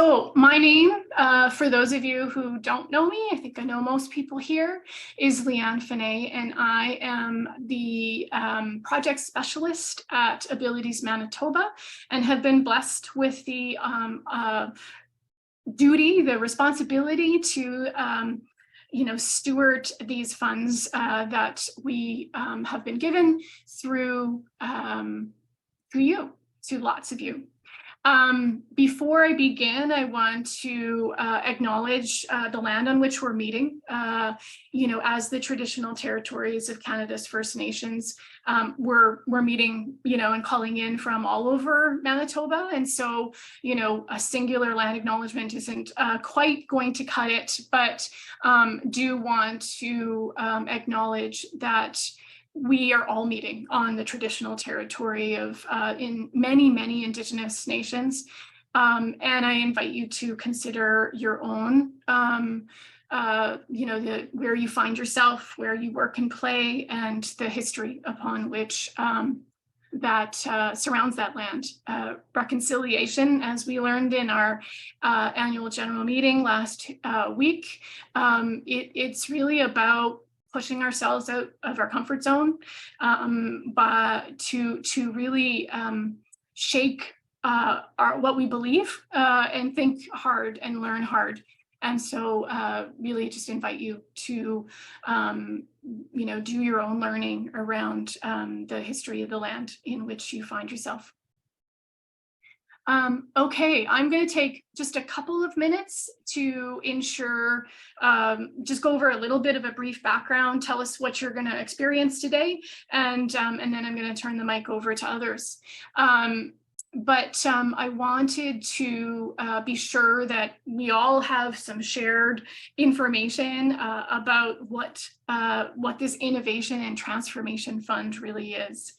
So my name, for those of you who don't know me, I think I know most people here, is Leanne Finney, and I am the project specialist at Abilities Manitoba and have been blessed with the the responsibility to steward these funds that we have been given through you, to lots of you. Before I begin, I want to acknowledge the land on which we're meeting. As the traditional territories of Canada's First Nations, we're meeting, and calling in from all over Manitoba. And so, a singular land acknowledgement isn't quite going to cut it, but do want to acknowledge that we are all meeting on the traditional territory of in many Indigenous nations. And I invite you to consider your own, where you find yourself, where you work and play, and the history upon which that surrounds that land. Reconciliation, as we learned in our annual general meeting last week, it's really about pushing ourselves out of our comfort zone, but to really shake what we believe and think hard and learn hard. And so really just invite you to do your own learning around the history of the land in which you find yourself. Okay, I'm going to take just a couple of minutes to ensure, just go over a little bit of a brief background, tell us what you're going to experience today, and then I'm going to turn the mic over to others. But I wanted to be sure that we all have some shared information about what this Innovation and Transformation Fund really is.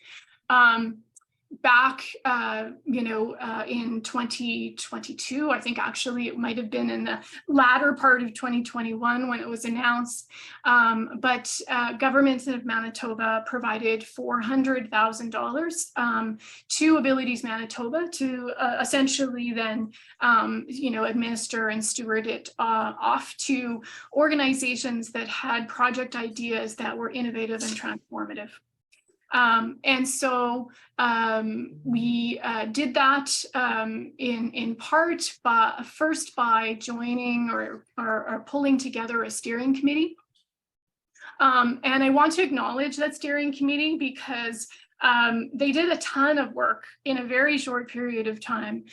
Back, in 2022, I think actually it might have been in the latter part of 2021 when it was announced, but government of Manitoba provided $400,000 to Abilities Manitoba to essentially then, administer and steward it off to organizations that had project ideas that were innovative and transformative. And so we did that in part first by joining or pulling together a steering committee. And I want to acknowledge that steering committee because they did a ton of work in a very short period of time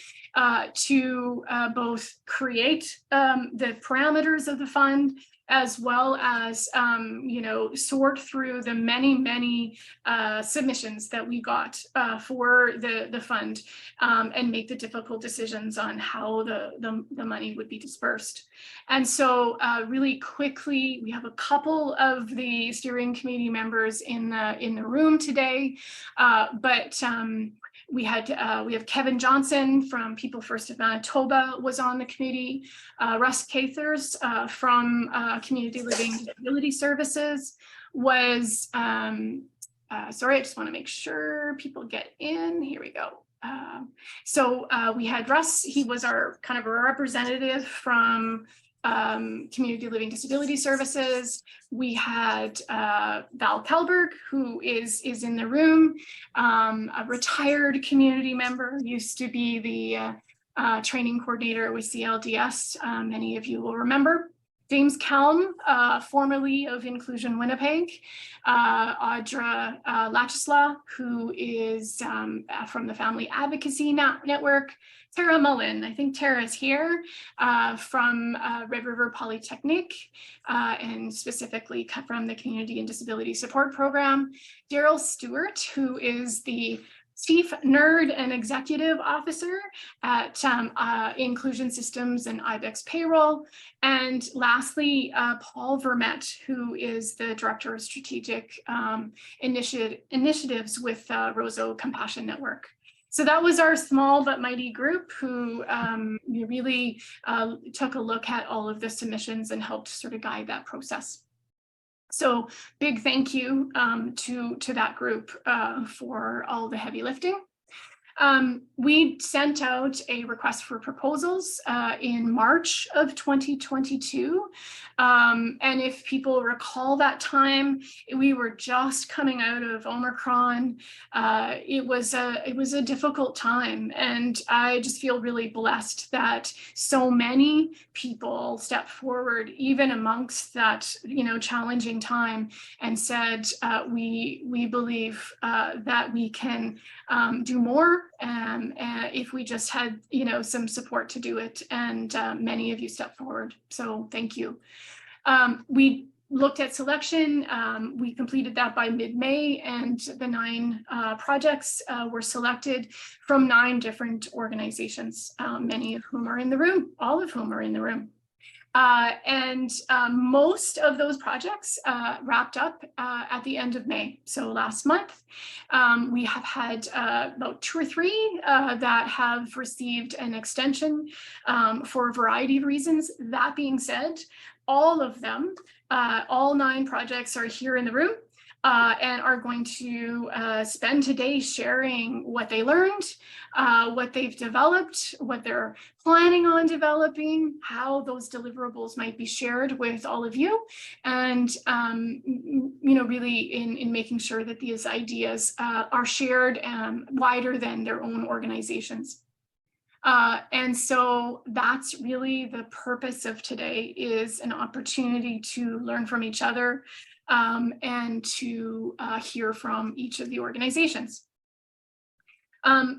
to both create the parameters of the fund, as well as, sort through the many submissions that we got for the fund and make the difficult decisions on how the money would be dispersed. And so really quickly, we have a couple of the steering committee members in the room today, but we have Kevin Johnson from People First of Manitoba was on the committee. Russ Cathers from Community Living Disability Services was, sorry, I just want to make sure people get in. Here we go. So we had Russ, he was our kind of a representative from Community Living Disability Services. We had Val Kelberg, who is in the room, a retired community member, used to be the training coordinator with CLDS. Many of you will remember. James Kelm, formerly of Inclusion Winnipeg, Audra Lachislaw, who is from the Family Advocacy Network, Tara Mullen, I think Tara is here, from Red River Polytechnic, and specifically from the Community and Disability Support Program, Daryl Stewart, who is the Chief Nerd and Executive Officer at Inclusion Systems and IBEX Payroll. And lastly, Paul Vermette, who is the Director of Strategic Initiatives with Roseau Compassion Network. So that was our small but mighty group who really took a look at all of the submissions and helped sort of guide that process. So big thank you to that group for all the heavy lifting. We sent out a request for proposals in March of 2022. And if people recall that time, we were just coming out of Omicron. It was a difficult time, and I just feel really blessed that so many people stepped forward, even amongst that challenging time, and said we believe that we can do more if we just had some support to do it, and many of you stepped forward, so thank you. We looked at selection. We completed that by mid-May, and the 9 projects were selected from 9 different organizations, many of whom are in the room, all of whom are in the room. Most of those projects wrapped up at the end of May. So last month, we have had about 2 or 3 that have received an extension for a variety of reasons. That being said, all of them, all 9 projects are here in the room and are going to spend today sharing what they learned, what they've developed, what they're planning on developing, how those deliverables might be shared with all of you, and really in making sure that these ideas are shared wider than their own organizations. And so that's really the purpose of today, is an opportunity to learn from each other and to hear from each of the organizations.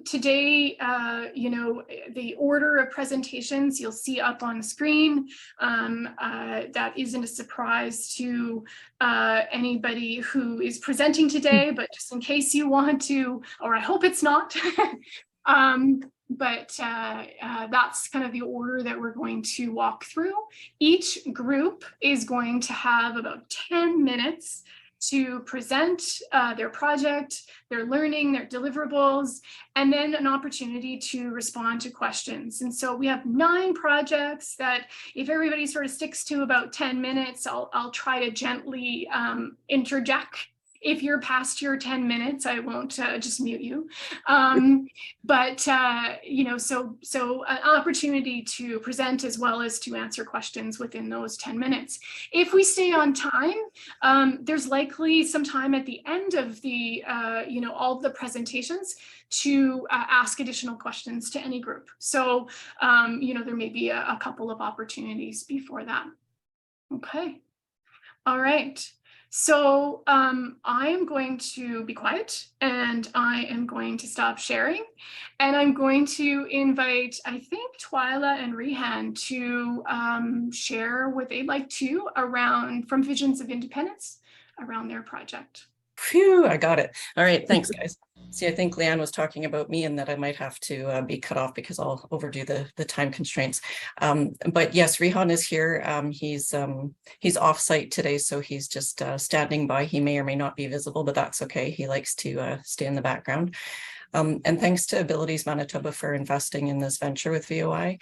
Today, the order of presentations you'll see up on the screen. That isn't a surprise to anybody who is presenting today, but just in case you want to, or I hope it's not, but that's kind of the order that we're going to walk through. Each group is going to have about 10 minutes to present their project, their learning, their deliverables, and then an opportunity to respond to questions. And so we have 9 projects that, if everybody sort of sticks to about 10 minutes, I'll try to gently interject. If you're past your 10 minutes, I won't just mute you. So an opportunity to present as well as to answer questions within those 10 minutes. If we stay on time, there's likely some time at the end of the, all of the presentations to ask additional questions to any group. So, there may be a couple of opportunities before that. Okay. All right. So I am going to be quiet, and I am going to stop sharing, and I'm going to invite, I think, Twyla and Rehan to share what they'd like to from Visions of Independence around their project. Phew, I got it. All right, thanks, guys. See, I think Leanne was talking about me and that I might have to be cut off because I'll overdo the time constraints. But yes, Rehan is here. He's off-site today, so he's just standing by. He may or may not be visible, but that's okay. He likes to stay in the background. And thanks to Abilities Manitoba for investing in this venture with VOI.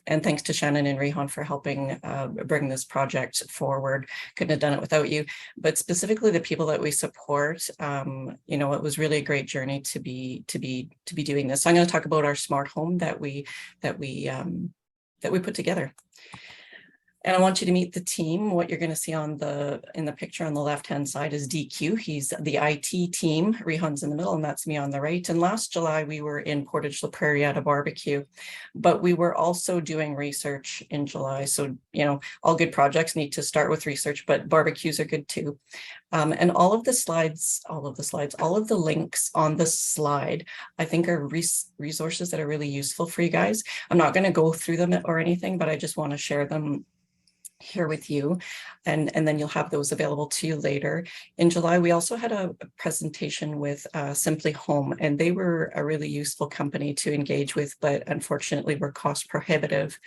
And thanks to Shannon and Rehan for helping bring this project forward. Couldn't have done it without you. But specifically the people that we support, it was really a great journey to be doing this. So I'm going to talk about our smart home that we put together. And I want you to meet the team. What you're going to see in the picture on the left-hand side is DQ. He's the IT team. Rehan's in the middle, and that's me on the right. And last July, we were in Portage La Prairie at a barbecue, but we were also doing research in July. So, all good projects need to start with research, but barbecues are good too. And all of the links on the slide, I think, are resources that are really useful for you guys. I'm not going to go through them or anything, but I just want to share them here with you, and then you'll have those available to you later. In July, we also had a presentation with Simply Home, and they were a really useful company to engage with, but unfortunately were cost prohibitive.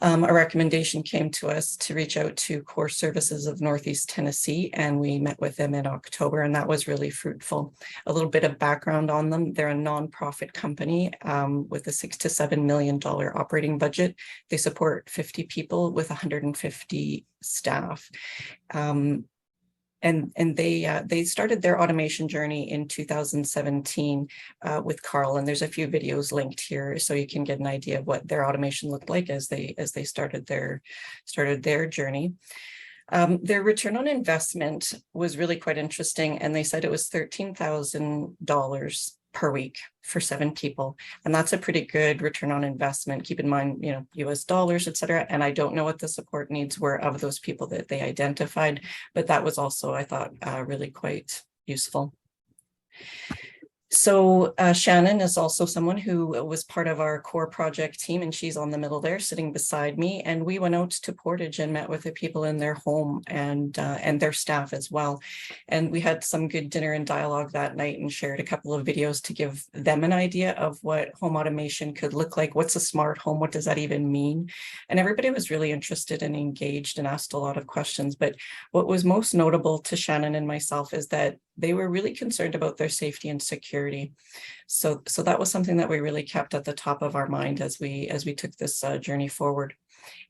A recommendation came to us to reach out to Core Services of Northeast Tennessee, and we met with them in October, and that was really fruitful. A little bit of background on them. They're a nonprofit company with a $6 to $7 million operating budget. They support 50 people with 150 staff. and they started their automation journey in 2017 with Carl, and there's a few videos linked here so you can get an idea of what their automation looked like as they started their journey. Their return on investment was really quite interesting, and they said it was $13,000 per week for 7 people. And that's a pretty good return on investment. Keep in mind, you know, US dollars, et cetera. And I don't know what the support needs were of those people that they identified, but that was also, I thought, really quite useful. So Shannon is also someone who was part of our core project team, and she's on the middle there sitting beside me. And we went out to Portage and met with the people in their home and their staff as well. And we had some good dinner and dialogue that night and shared a couple of videos to give them an idea of what home automation could look like. What's a smart home? What does that even mean? And everybody was really interested and engaged and asked a lot of questions. But what was most notable to Shannon and myself is that they were really concerned about their safety and security. So that was something that we really kept at the top of our mind as we took this journey forward.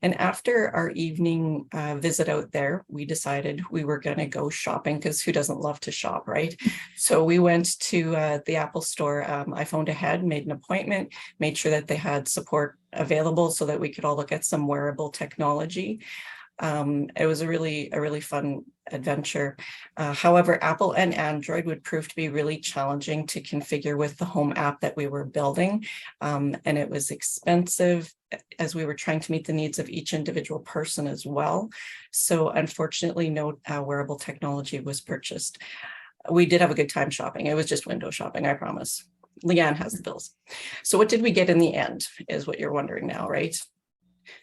And after our evening visit out there, we decided we were going to go shopping, because who doesn't love to shop, right? So we went to the Apple store. I phoned ahead, made an appointment, made sure that they had support available so that we could all look at some wearable technology. It was a really fun adventure. However, Apple and Android would prove to be really challenging to configure with the home app that we were building. And it was expensive as we were trying to meet the needs of each individual person as well. So unfortunately, no wearable technology was purchased. We did have a good time shopping. It was just window shopping, I promise. Leanne has the bills. So what did we get in the end is what you're wondering now, right?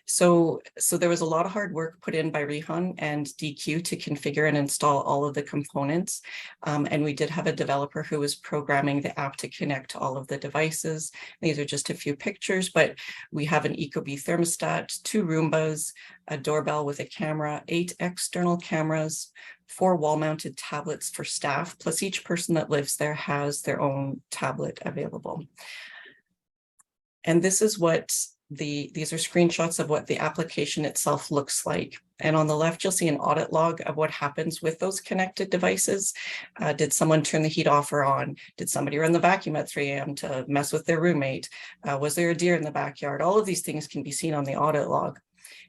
So there was a lot of hard work put in by Rihan and DQ to configure and install all of the components. And we did have a developer who was programming the app to connect to all of the devices. These are just a few pictures, but we have an Ecobee thermostat, 2 Roombas, a doorbell with a camera, 8 external cameras, 4 wall-mounted tablets for staff, plus each person that lives there has their own tablet available. And this is what these are screenshots of what the application itself looks like. And on the left, you'll see an audit log of what happens with those connected devices. Did someone turn the heat off or on? Did somebody run the vacuum at 3 a.m. to mess with their roommate? Was there a deer in the backyard? All of these things can be seen on the audit log.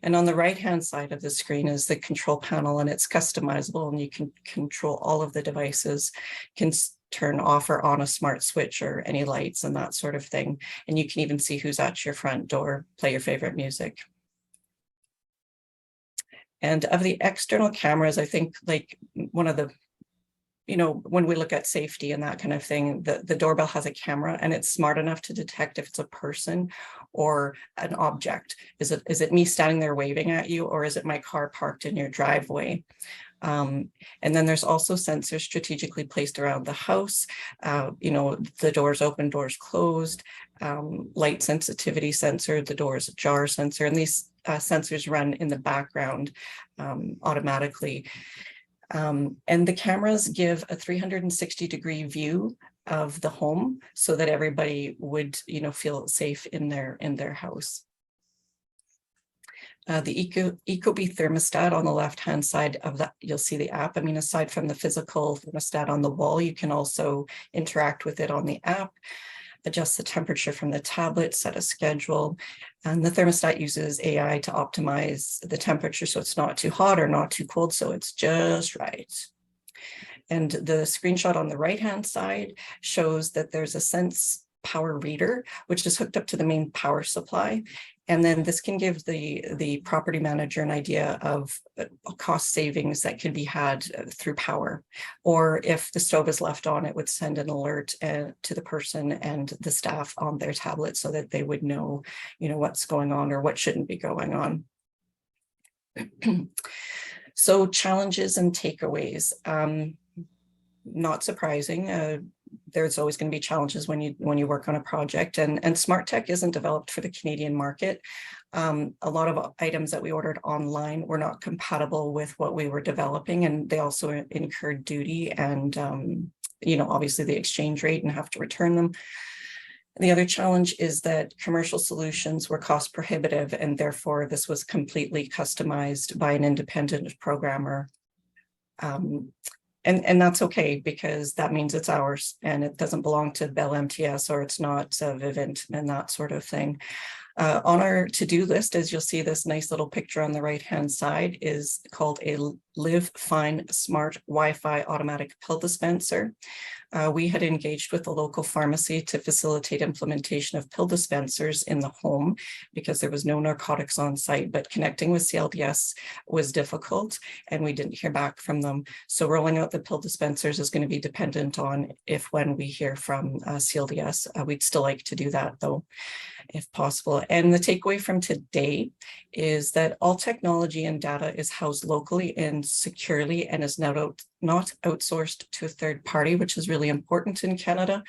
And on the right-hand side of the screen is the control panel, and it's customizable, and you can control all of the devices, can turn off or on a smart switch or any lights and that sort of thing. And you can even see who's at your front door, play your favorite music. And of the external cameras, I think like one of the, you know, when we look at safety and that kind of thing, the doorbell has a camera and it's smart enough to detect if it's a person or an object. Is it me standing there waving at you, or is it my car parked in your driveway? And then there's also sensors strategically placed around the house. You know, the doors open, doors closed, light sensitivity sensor, the doors ajar sensor, and these sensors run in the background automatically. And the cameras give a 360-degree view of the home so that everybody would, you know, feel safe in their house. The Ecobee thermostat on the left-hand side of that, you'll see the app. I mean, aside from the physical thermostat on the wall, you can also interact with it on the app, adjust the temperature from the tablet, set a schedule. And the thermostat uses AI to optimize the temperature so it's not too hot or not too cold, so it's just right. And the screenshot on the right-hand side shows that there's a Sense power reader, which is hooked up to the main power supply. And then this can give the property manager an idea of cost savings that can be had through power. Or if the stove is left on, it would send an alert to the person and the staff on their tablet so that they would know, you know, what's going on or what shouldn't be going on. So challenges and takeaways. Not surprising. There's always going to be challenges when you work on a project, and smart tech isn't developed for the Canadian market. A lot of items that we ordered online were not compatible with what we were developing, and they also incurred duty and you know, obviously the exchange rate, and have to return them. The other challenge is that commercial solutions were cost prohibitive, and therefore this was completely customized by an independent programmer. And that's okay, because that means it's ours and it doesn't belong to Bell MTS, or it's not Vivint and that sort of thing. On our to-do list, as you'll see, this nice little picture on the right-hand side is called a Live Fine Smart Wi-Fi automatic pill dispenser. We had engaged with the local pharmacy to facilitate implementation of pill dispensers in the home because there was no narcotics on site, but connecting with CLDS was difficult and we didn't hear back from them. So rolling out the pill dispensers is going to be dependent on when we hear from CLDS. We'd still like to do that though, if possible. And the takeaway from today is that all technology and data is housed locally and securely and is not outsourced to a third party, which is really important in Canada.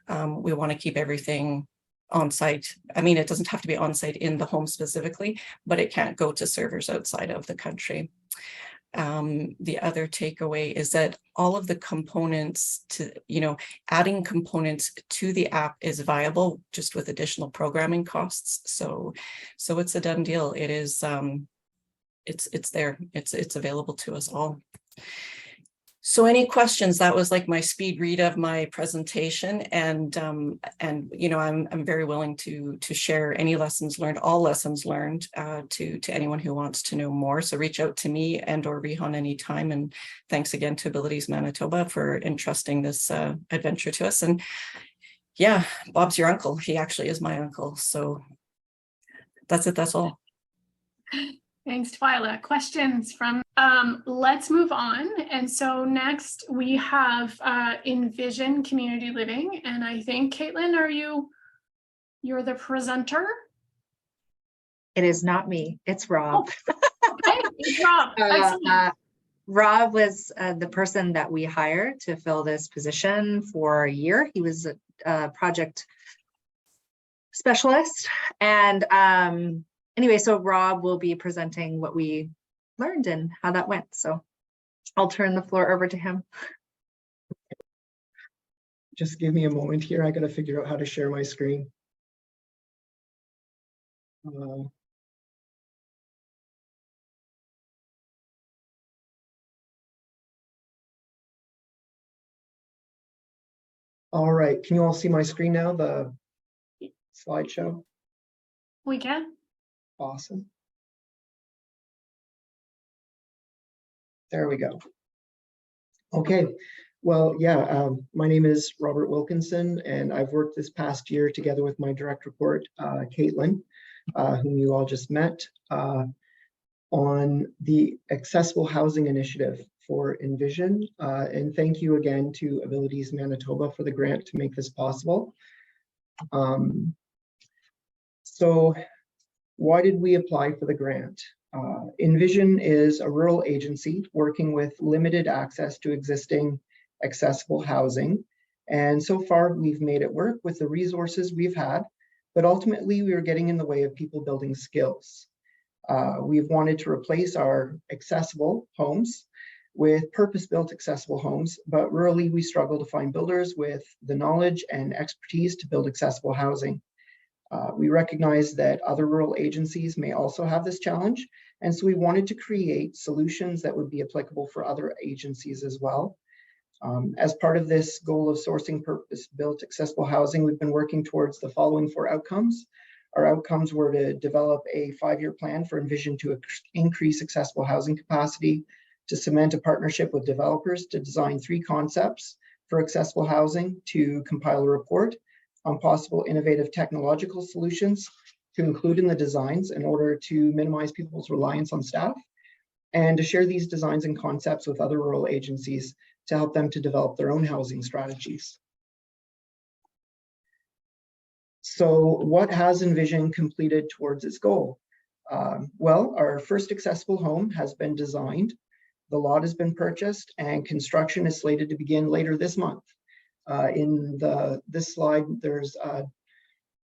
We want to keep everything on site. I mean, it doesn't have to be on site in the home specifically, but it can't go to servers outside of the country. The other takeaway is that all of the components to, adding components to the app is viable just with additional programming costs. So it's a done deal. It is, it's there, it's available to us all. So any questions? That was like my speed read of my presentation, and I'm very willing to share any lessons learned, all lessons learned to anyone who wants to know more. So reach out to me and or Rihan anytime. And thanks again to Abilities Manitoba for entrusting this adventure to us. And yeah, Bob's your uncle. He actually is my uncle. So that's it. That's all. Thanks, Twyla. Questions from, let's move on. And so next we have Envision Community Living. And I think, Caitlin, you're the presenter? It is not me, it's Rob. Oh, okay, it's Rob. Rob was the person that we hired to fill this position for a year. He was a project specialist. And anyway, so Rob will be presenting what we learned and how that went. So I'll turn the floor over to him. Just give me a moment here. I got to figure out how to share my screen. All right. Can you all see my screen now, the slideshow? We can. Awesome. There we go. Okay. Well, yeah, my name is Robert Wilkinson, and I've worked this past year together with my direct report, Caitlin, whom you all just met, on the Accessible Housing Initiative for Envision. And thank you again to Abilities Manitoba for the grant to make this possible. So why did we apply for the grant? Envision is a rural agency working with limited access to existing accessible housing. And so far we've made it work with the resources we've had, but ultimately we were getting in the way of people building skills. We've wanted to replace our accessible homes with purpose-built accessible homes, but rurally we struggle to find builders with the knowledge and expertise to build accessible housing. We recognize that other rural agencies may also have this challenge, and so we wanted to create solutions that would be applicable for other agencies as well. As part of this goal of sourcing purpose-built accessible housing, we've been working towards the following 4 outcomes. Our outcomes were to develop a 5-year plan for Envision to increase accessible housing capacity, to cement a partnership with developers to design 3 concepts for accessible housing, to compile a report on possible innovative technological solutions to include in the designs in order to minimize people's reliance on staff, and to share these designs and concepts with other rural agencies to help them to develop their own housing strategies. So what has Envision completed towards its goal? Well, our first accessible home has been designed, the lot has been purchased, and construction is slated to begin later this month. In this slide, there's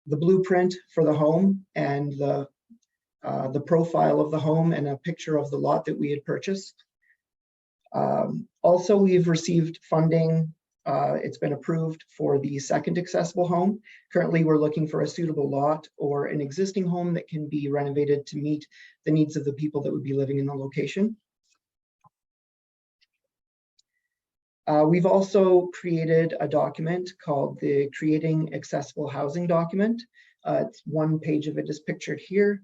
the blueprint for the home and the profile of the home and a picture of the lot that we had purchased. Also, we've received funding. It's been approved for the second accessible home. Currently, we're looking for a suitable lot or an existing home that can be renovated to meet the needs of the people that would be living in the location. We've also created a document called the Creating Accessible Housing document. It's one page of it is pictured here.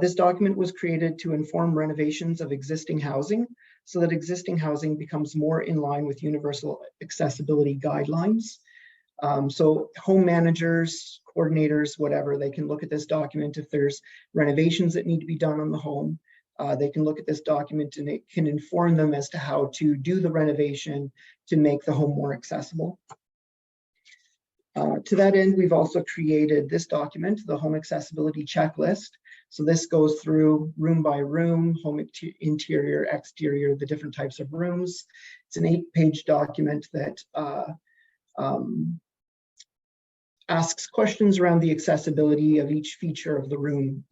This document was created to inform renovations of existing housing so that existing housing becomes more in line with universal accessibility guidelines. So home managers, coordinators, whatever, they can look at this document. If there's renovations that need to be done on the home, they can look at this document and it can inform them as to how to do the renovation to make the home more accessible. To that end, we've also created this document, the Home Accessibility Checklist. So this goes through room by room, home interior, exterior, the different types of rooms. It's an 8-page document that asks questions around the accessibility of each feature of the room.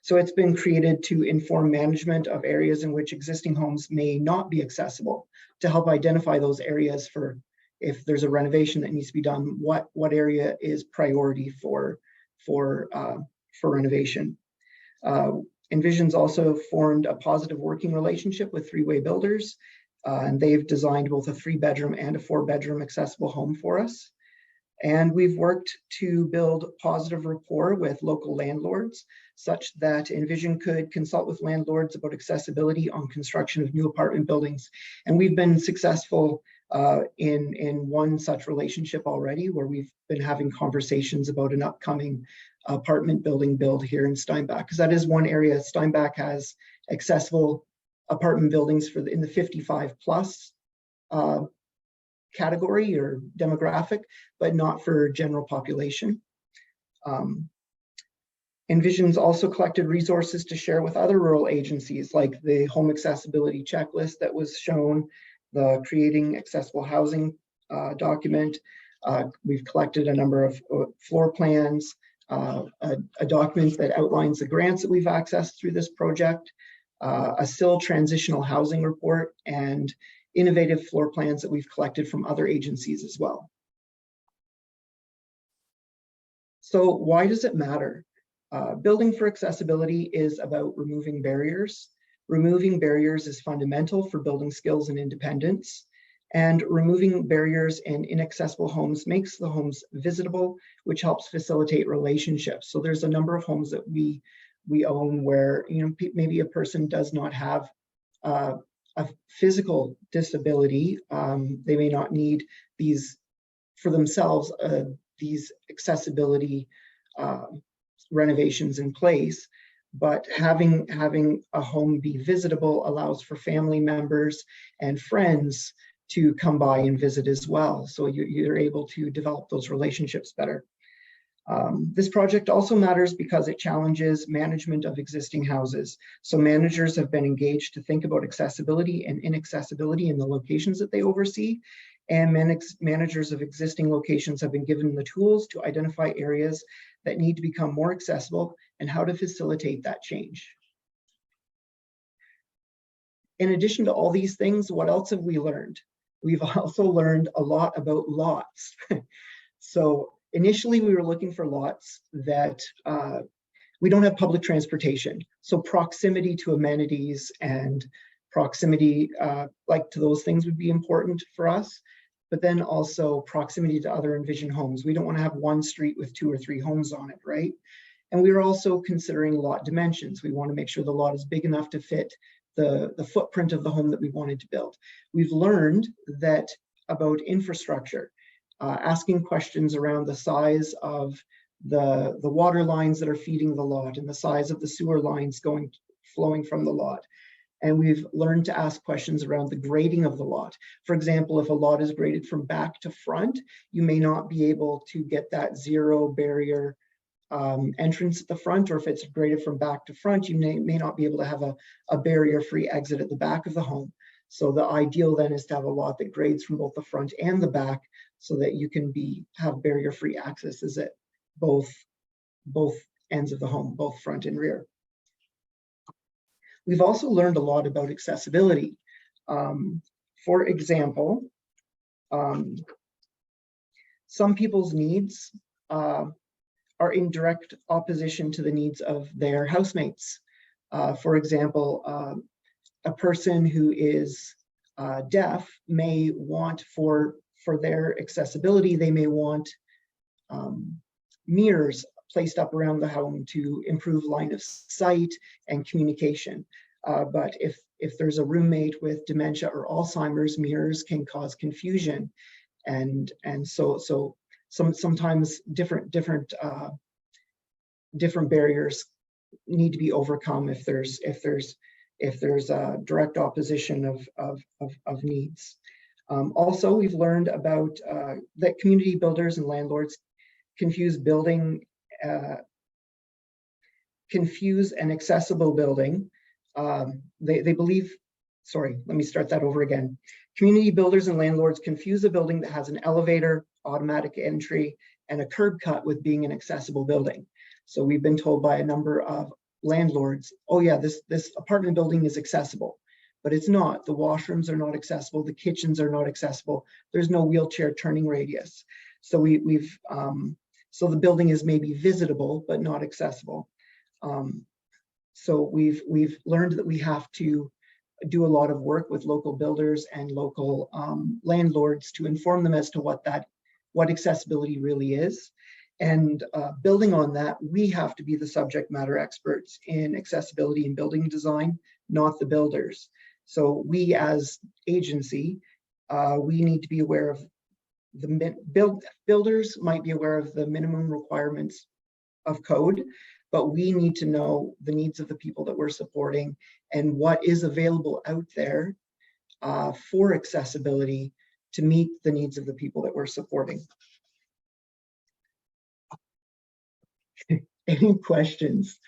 So it's been created to inform management of areas in which existing homes may not be accessible, to help identify those areas for if there's a renovation that needs to be done, what area is priority for renovation. Envision's also formed a positive working relationship with Three Way Builders, and they've designed both a 3-bedroom and a 4-bedroom accessible home for us. And we've worked to build positive rapport with local landlords such that Envision could consult with landlords about accessibility on construction of new apartment buildings. And we've been successful in one such relationship already, where we've been having conversations about an upcoming apartment building build here in Steinbach, because that is one area. Steinbach has accessible apartment buildings for in the 55 plus category or demographic, but not for general population. Envision's also collected resources to share with other rural agencies, like the Home Accessibility Checklist that was shown, the Creating Accessible Housing document. We've collected a number of floor plans, a document that outlines the grants that we've accessed through this project, a SIL transitional housing report, and innovative floor plans that we've collected from other agencies as well. So why does it matter? Building for accessibility is about removing barriers. Removing barriers is fundamental for building skills and independence. And removing barriers in inaccessible homes makes the homes visitable, which helps facilitate relationships. So there's a number of homes that we own where, you know, maybe a person does not have a physical disability. They may not need these for themselves, these accessibility renovations in place, but having a home be visitable allows for family members and friends to come by and visit as well. So you're able to develop those relationships better. This project also matters because it challenges management of existing houses. So managers have been engaged to think about accessibility and inaccessibility in the locations that they oversee. And managers of existing locations have been given the tools to identify areas that need to become more accessible and how to facilitate that change. In addition to all these things, what else have we learned? We've also learned a lot about lots. So initially we were looking for lots that we don't have public transportation. So proximity to amenities and proximity like to those things would be important for us, but then also proximity to other Envision homes. We don't want to have one street with 2 or 3 homes on it, right? And we were also considering lot dimensions. We want to make sure the lot is big enough to fit the footprint of the home that we wanted to build. We've learned that about infrastructure, asking questions around the size of the water lines that are feeding the lot and the size of the sewer lines flowing from the lot. And we've learned to ask questions around the grading of the lot. For example, if a lot is graded from back to front, you may not be able to get that 0 barrier entrance at the front, or if it's graded from back to front, you may not be able to have a barrier-free exit at the back of the home. So the ideal then is to have a lot that grades from both the front and the back so that you can have barrier-free access at both ends of the home, both front and rear. We've also learned a lot about accessibility. For example, some people's needs are in direct opposition to the needs of their housemates. For example, a person who is deaf may want for their accessibility, they may want mirrors placed up around the home to improve line of sight and communication. But if there's a roommate with dementia or Alzheimer's, mirrors can cause confusion, and so sometimes different barriers need to be overcome if there's a direct opposition of needs. Also, we've learned about that community builders and landlords confuse an accessible building. They believe, sorry, let me start that over again. Community builders and landlords confuse a building that has an elevator, automatic entry, and a curb cut with being an accessible building. So we've been told by a number of landlords, oh yeah, this apartment building is accessible, but it's not. The washrooms are not accessible, the kitchens are not accessible, there's no wheelchair turning radius. So so the building is maybe visitable, but not accessible. So we've learned that we have to do a lot of work with local builders and local landlords to inform them as to what accessibility really is. And building on that, we have to be the subject matter experts in accessibility and building design, not the builders. So we as agency, we need to be aware of builders might be aware of the minimum requirements of code, but we need to know the needs of the people that we're supporting and what is available out there for accessibility to meet the needs of the people that we're supporting. Any questions?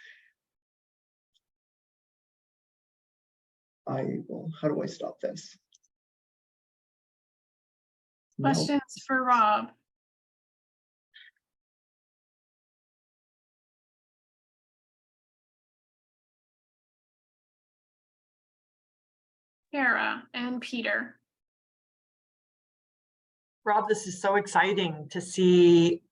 How do I stop this? Questions for Rob? Kara and Peter. Rob, this is so exciting to see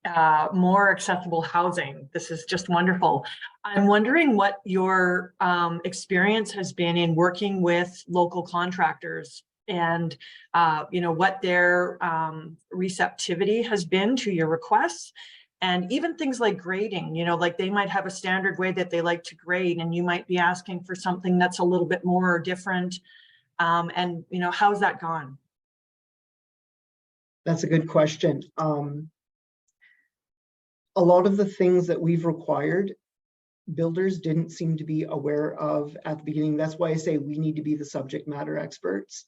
more accessible housing. This is just wonderful. I'm wondering what your experience has been in working with local contractors and what their receptivity has been to your requests, and even things like grading. Like they might have a standard way that they like to grade, and you might be asking for something that's a little bit more different. And how's that gone? That's a good question. A lot of the things that we've required, builders didn't seem to be aware of at the beginning. That's why I say we need to be the subject matter experts.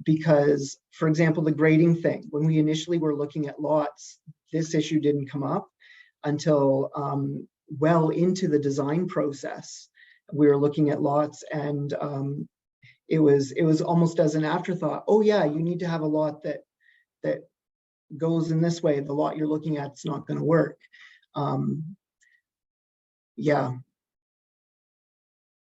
Because, for example, the grading thing, when we initially were looking at lots, this issue didn't come up until well into the design process. We were looking at lots, and it was almost as an afterthought. Oh yeah, you need to have a lot that goes in this way. The lot you're looking at is not going to work. Yeah.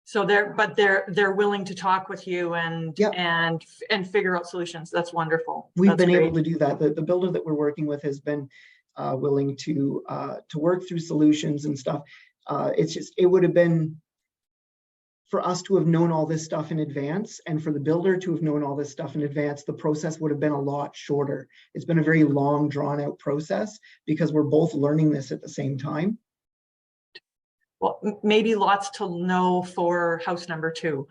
So they're willing to talk with you and Yep. and figure out solutions. That's wonderful. We've been able to do that. The builder that we're working with has been willing to work through solutions and stuff. It's just, it would have been, for us to have known all this stuff in advance and for the builder to have known all this stuff in advance, the process would have been a lot shorter. It's been a very long, drawn out process because we're both learning this at the same time. Well, maybe lots to know for house number 2.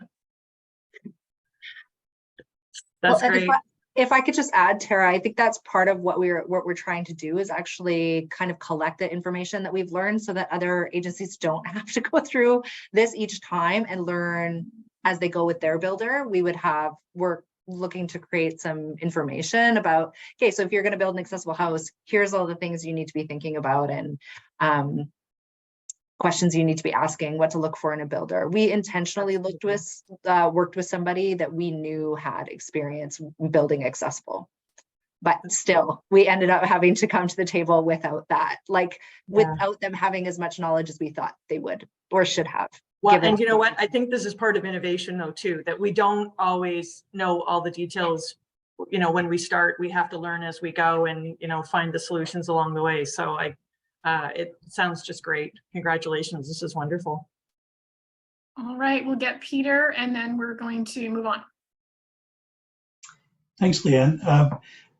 That's great. If I could just add, Tara, I think that's part of what we're trying to do is actually kind of collect the information that we've learned so that other agencies don't have to go through this each time and learn as they go with their builder. We're looking to create some information about, okay, so if you're going to build an accessible house, here's all the things you need to be thinking about and questions you need to be asking, what to look for in a builder. We intentionally worked with somebody that we knew had experience building accessible, but still we ended up having to come to the table without that, without them having as much knowledge as we thought they would or should have. Well, and you know what, I think this is part of innovation though too, that we don't always know all the details. When we start, we have to learn as we go and find the solutions along the way. So it sounds just great. Congratulations. This is wonderful. All right, we'll get Peter and then we're going to move on. Thanks, Leanne.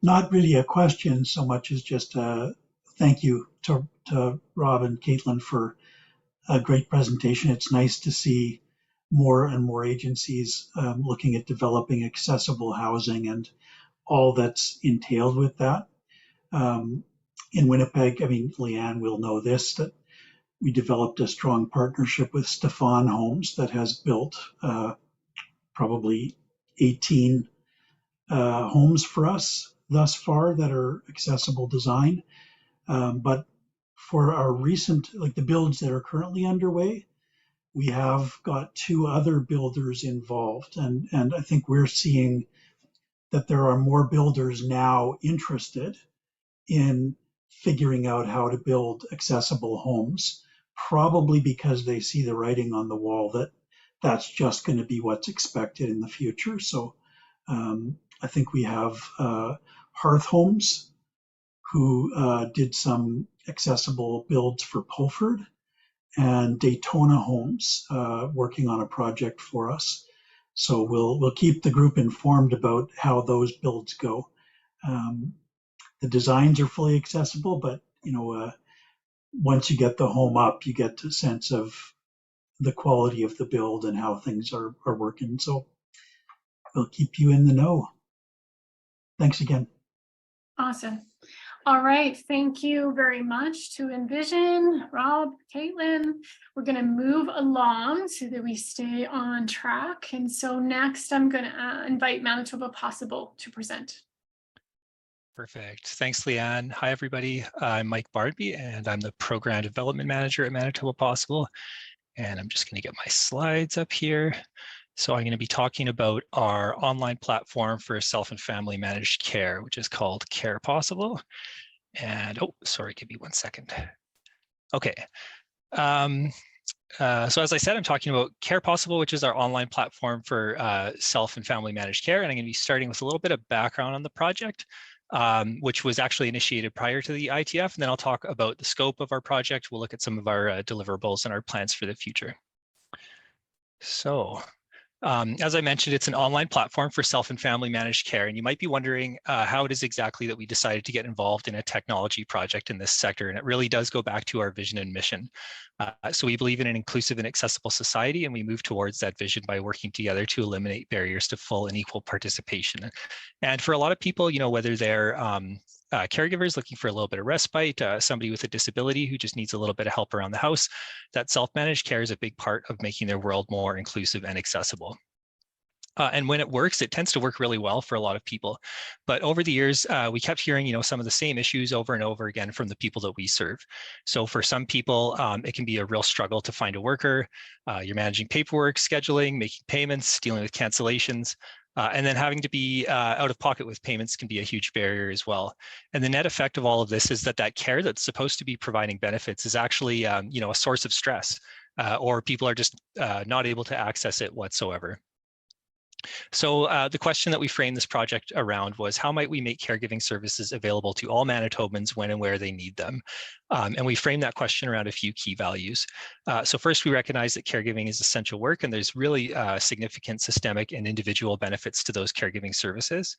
Not really a question so much as just a thank you to Rob and Caitlin for a great presentation. It's nice to see more and more agencies looking at developing accessible housing and all that's entailed with that. In Winnipeg, I mean, Leanne will know this, that we developed a strong partnership with Stefan Homes that has built probably 18 homes for us thus far that are accessible design. But for our recent, like the builds that are currently underway, we have got 2 other builders involved. And I think we're seeing that there are more builders now interested in figuring out how to build accessible homes, probably because they see the writing on the wall that that's just going to be what's expected in the future. So I think we have Hearth Homes, who did some accessible builds for Pulford, and Daytona Homes working on a project for us. So we'll keep the group informed about how those builds go. The designs are fully accessible, but once you get the home up, you get a sense of the quality of the build and how things are working. So we'll keep you in the know. Thanks again. Awesome. All right, thank you very much to Envision, Rob, Caitlin. We're going to move along so that we stay on track. And so next, I'm going to invite Manitoba Possible to present. Perfect. Thanks, Leanne. Hi, everybody. I'm Mike Bardby, and I'm the Program Development Manager at Manitoba Possible. And I'm just going to get my slides up here. So I'm going to be talking about our online platform for self and family managed care, which is called Care Possible. And, oh, sorry, give me 1 second. Okay. So as I said, I'm talking about Care Possible, which is our online platform for self and family managed care. And I'm going to be starting with a little bit of background on the project, which was actually initiated prior to the ITF. And then I'll talk about the scope of our project. We'll look at some of our deliverables and our plans for the future. So as I mentioned, it's an online platform for self and family managed care. And you might be wondering how it is exactly that we decided to get involved in a technology project in this sector. And it really does go back to our vision and mission. So we believe in an inclusive and accessible society, and we move towards that vision by working together to eliminate barriers to full and equal participation. And for a lot of people, whether they're caregivers looking for a little bit of respite, somebody with a disability who just needs a little bit of help around the house, that self-managed care is a big part of making their world more inclusive and accessible. And when it works, it tends to work really well for a lot of people. But over the years, we kept hearing, some of the same issues over and over again from the people that we serve. So for some people, it can be a real struggle to find a worker. You're managing paperwork, scheduling, making payments, dealing with cancellations. And then having to be out of pocket with payments can be a huge barrier as well. And the net effect of all of this is that care that's supposed to be providing benefits is actually, a source of stress, or people are just not able to access it whatsoever. So the question that we framed this project around was, how might we make caregiving services available to all Manitobans when and where they need them? And we framed that question around a few key values. So first, we recognize that caregiving is essential work, and there's really significant systemic and individual benefits to those caregiving services.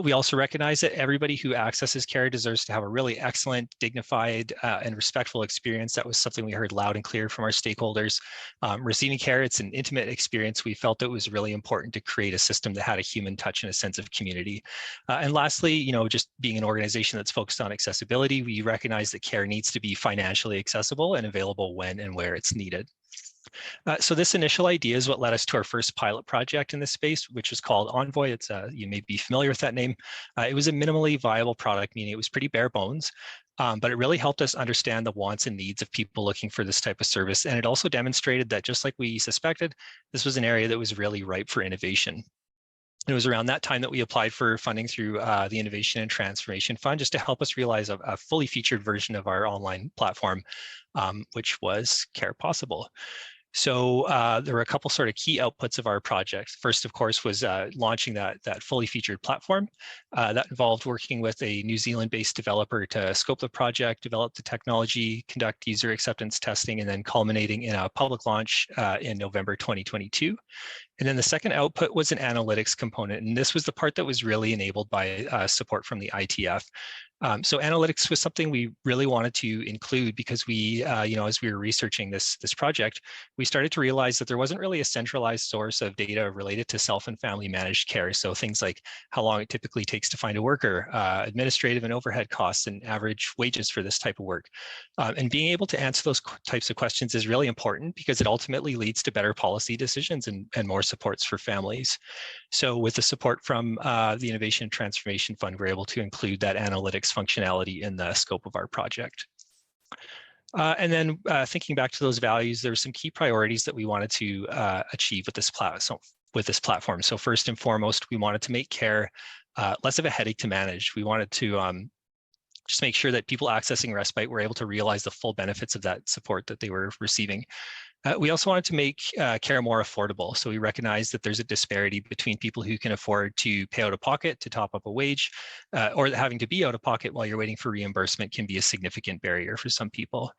We also recognize that everybody who accesses care deserves to have a really excellent, dignified, and respectful experience. That was something we heard loud and clear from our stakeholders. Receiving care, it's an intimate experience. We felt it was really important to create a system that had a human touch and a sense of community. And lastly, just being an organization that's focused on accessibility, we recognize that care needs to be financially accessible and available when and where it's needed. So this initial idea is what led us to our first pilot project in this space, which is called Envoy. It's you may be familiar with that name. It was a minimally viable product, meaning it was pretty bare bones, but it really helped us understand the wants and needs of people looking for this type of service. And it also demonstrated that, just like we suspected, this was an area that was really ripe for innovation. It was around that time that we applied for funding through the Innovation and Transformation Fund, just to help us realize a fully featured version of our online platform, which was Care Possible. So there were a couple sort of key outputs of our project. First, of course, was launching that fully featured platform. That involved working with a New Zealand-based developer to scope the project, develop the technology, conduct user acceptance testing, and then culminating in a public launch in November 2022. And then the second output was an analytics component. And this was the part that was really enabled by support from the ITF. So analytics was something we really wanted to include because we, as we were researching this project, we started to realize that there wasn't really a centralized source of data related to self and family managed care. So things like how long it typically takes to find a worker, administrative and overhead costs, and average wages for this type of work. And being able to answer those types of questions is really important because it ultimately leads to better policy decisions and more supports for families. So with the support from the Innovation and Transformation Fund, we're able to include that analytics functionality in the scope of our project. And then thinking back to those values, there were some key priorities that we wanted to achieve with this platform. So first and foremost, we wanted to make care less of a headache to manage. We wanted to just make sure that people accessing respite were able to realize the full benefits of that support that they were receiving. We also wanted to make care more affordable. So we recognize that there's a disparity between people who can afford to pay out of pocket to top up a wage, or that having to be out of pocket while you're waiting for reimbursement can be a significant barrier for some people.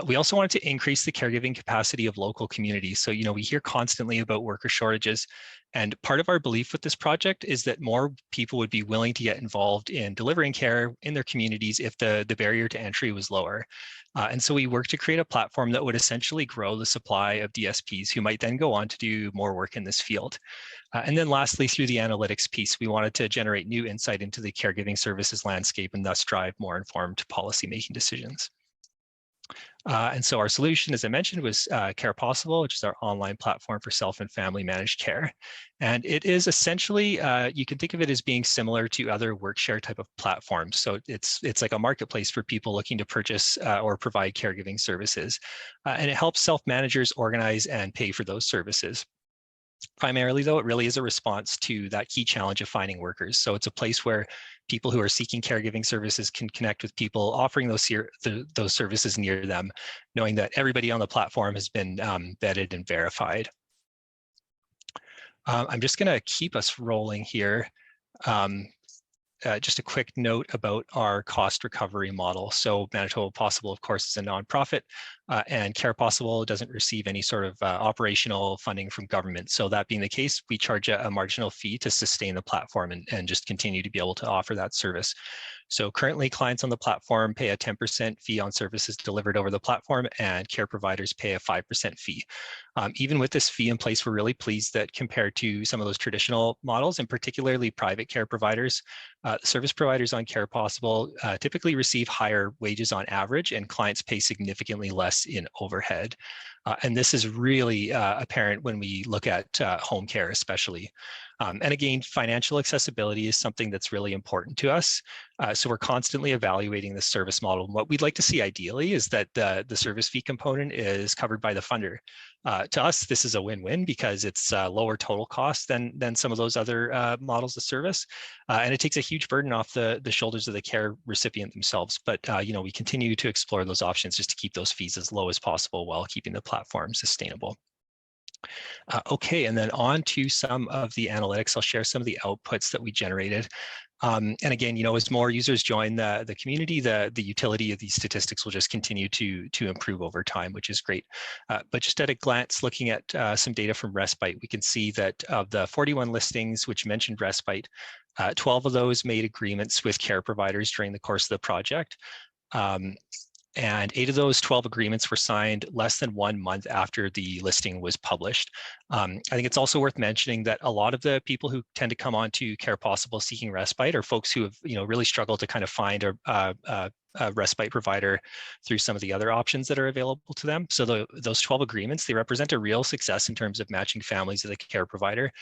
We also wanted to increase the caregiving capacity of local communities. So, we hear constantly about worker shortages. And part of our belief with this project is that more people would be willing to get involved in delivering care in their communities if the barrier to entry was lower. And so we worked to create a platform that would essentially grow the supply of DSPs who might then go on to do more work in this field. And then lastly, through the analytics piece, we wanted to generate new insight into the caregiving services landscape and thus drive more informed policymaking decisions. And so our solution, as I mentioned, was Care Possible, which is our online platform for self and family managed care. And it is essentially, you can think of it as being similar to other work-share type of platforms. So it's like a marketplace for people looking to purchase or provide caregiving services. And it helps self-managers organize and pay for those services. Primarily, though, it really is a response to that key challenge of finding workers. So it's a place where people who are seeking caregiving services can connect with people offering those services near them, knowing that everybody on the platform has been vetted and verified. I'm just going to keep us rolling here. Just a quick note about our cost recovery model. So Manitoba Possible, of course, is a nonprofit, and Care Possible doesn't receive any sort of operational funding from government. So that being the case, we charge a marginal fee to sustain the platform and just continue to be able to offer that service. So currently, clients on the platform pay a 10% fee on services delivered over the platform, and care providers pay a 5% fee. Even with this fee in place, we're really pleased that compared to some of those traditional models, and particularly private care providers, service providers on Care Possible typically receive higher wages on average, and clients pay significantly less in overhead. And this is really apparent when we look at home care especially. And again, financial accessibility is something that's really important to us. So we're constantly evaluating the service model. And what we'd like to see ideally is that the service fee component is covered by the funder. To us, this is a win-win because it's lower total cost than some of those other models of service. And it takes a huge burden off the shoulders of the care recipient themselves. But we continue to explore those options just to keep those fees as low as possible while keeping the platform sustainable. Okay, and then on to some of the analytics. I'll share some of the outputs that we generated. And again, as more users join the community, the utility of these statistics will just continue to improve over time, which is great. But just at a glance, looking at some data from Respite, we can see that of the 41 listings which mentioned Respite, 12 of those made agreements with care providers during the course of the project. And 8 of those 12 agreements were signed less than 1 month after the listing was published. I think it's also worth mentioning that a lot of the people who tend to come on to Care Possible seeking respite are folks who have really struggled to kind of find a respite provider through some of the other options that are available to them. So those 12 agreements, they represent a real success in terms of matching families with a care provider